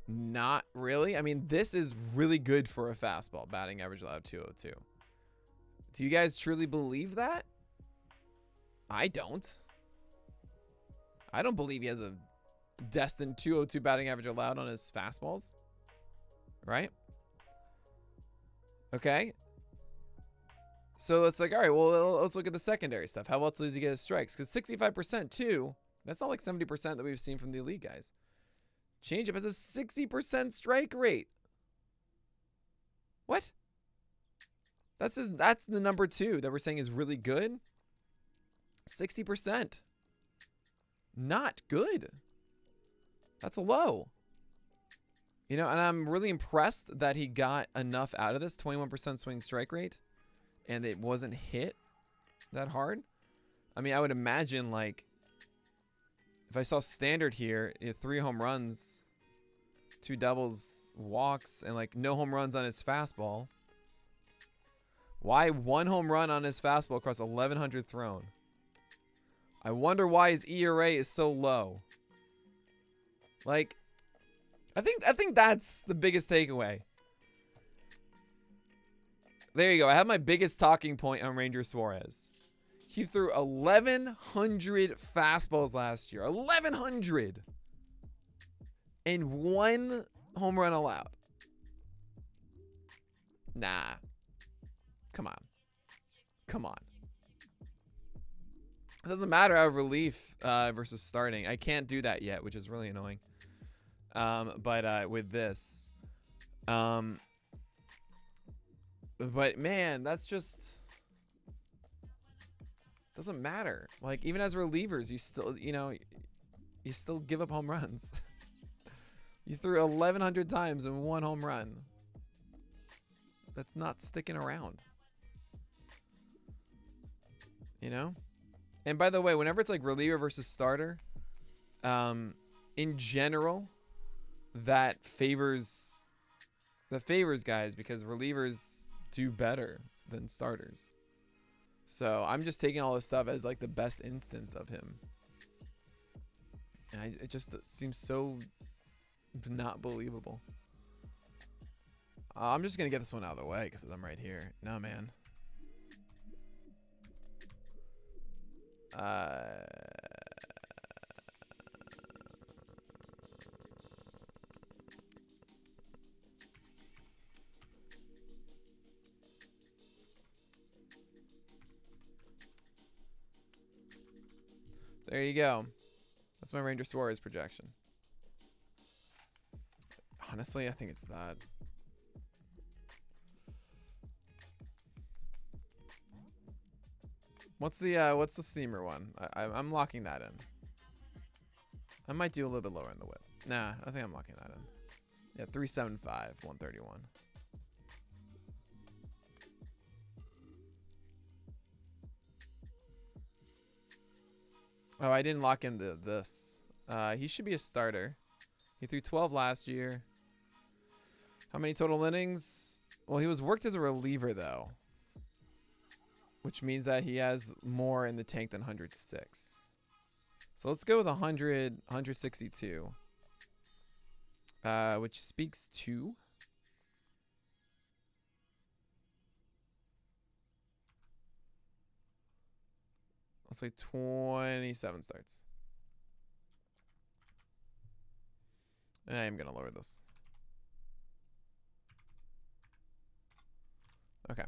not really. I mean, this is really good for a fastball. Batting average allowed 202. Do you guys truly believe that? I don't. I don't believe he has a destined 202 batting average allowed on his fastballs. Right? Okay. So it's like, all right, well, let's look at the secondary stuff. How else does he get his strikes? Because 65% too, that's not like 70% that we've seen from the elite guys. Changeup has a 60% strike rate. What? That's the number 2 that we're saying is really good. 60%. Not good. That's low. And I'm really impressed that he got enough out of this 21% swing strike rate and it wasn't hit that hard. I mean, I would imagine, like, if I saw standard here, 3 home runs, 2 doubles, walks, and like no home runs on his fastball. Why 1 home run on his fastball across 1,100 thrown? I wonder why his ERA is so low. Like, I think that's the biggest takeaway. There you go. I have my biggest talking point on Ranger Suarez. He threw 1,100 fastballs last year. 1,100! And 1 home run allowed. Nah. Come on. Come on. It doesn't matter out of relief versus starting. I can't do that yet, which is really annoying. But with this, but man, that's just doesn't matter. Like, even as relievers, you still, you still give up home runs. You threw 1,100 times and 1 home run. That's not sticking around. And by the way, whenever it's like reliever versus starter, in general, that favors guys because relievers do better than starters. So I'm just taking all this stuff as like the best instance of him. And it just seems so not believable. I'm just going to get this one out of the way because I'm right here. No, man. There you go. That's my Ranger Suarez projection. Honestly, I think it's that. What's the steamer one? I'm locking that in. I might do a little bit lower in the whip. Nah, I think I'm locking that in. Yeah, 375, 131. Oh, I didn't lock into this. He should be a starter. He threw 12 last year. How many total innings? Well, he was worked as a reliever, though. Which means that he has more in the tank than 106. So let's go with 100, 162. Which speaks to... let's say 27 starts. I am going to lower this. Okay.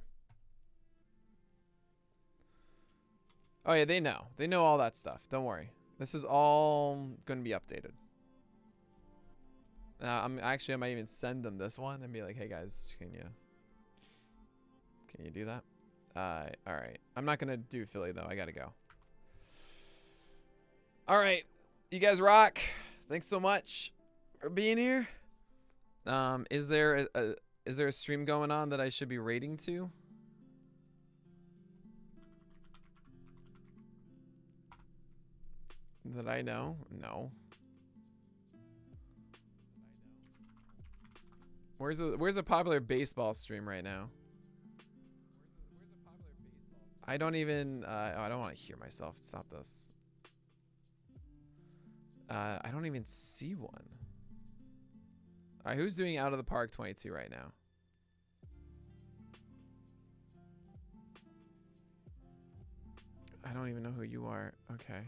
Oh, yeah, they know. They know all that stuff. Don't worry. This is all going to be updated. I might even send them this one and be like, hey, guys, can you do that? All right. I'm not going to do Philly, though. I got to go. All right. You guys rock. Thanks so much for being here. Is there a stream going on that I should be rating to? That I know? No. Where's a popular baseball stream right now? I don't even I don't want to hear myself. Stop this. I don't even see one. All right, who's doing Out of the Park 22 right now? I don't even know who you are. Okay.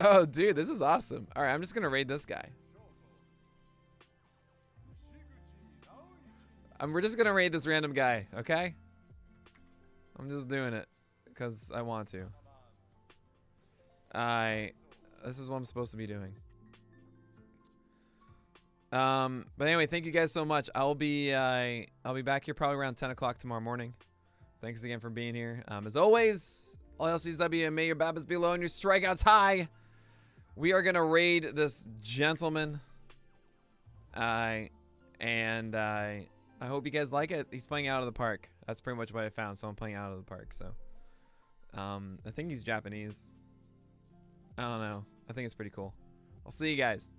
Oh, dude, this is awesome. All right, I'm just going to raid this guy. We're just going to raid this random guy, okay? I'm just doing it because I want to. This is what I'm supposed to be doing. But anyway, thank you guys so much. I'll be back here probably around 10 o'clock tomorrow morning. Thanks again for being here. As always, all LCSW, and may your BABIPs be low and your strikeouts high. We are gonna raid this gentleman. I hope you guys like it. He's playing Out of the Park. That's pretty much what I found. Someone playing Out of the Park. So, I think he's Japanese. I don't know. I think it's pretty cool. I'll see you guys.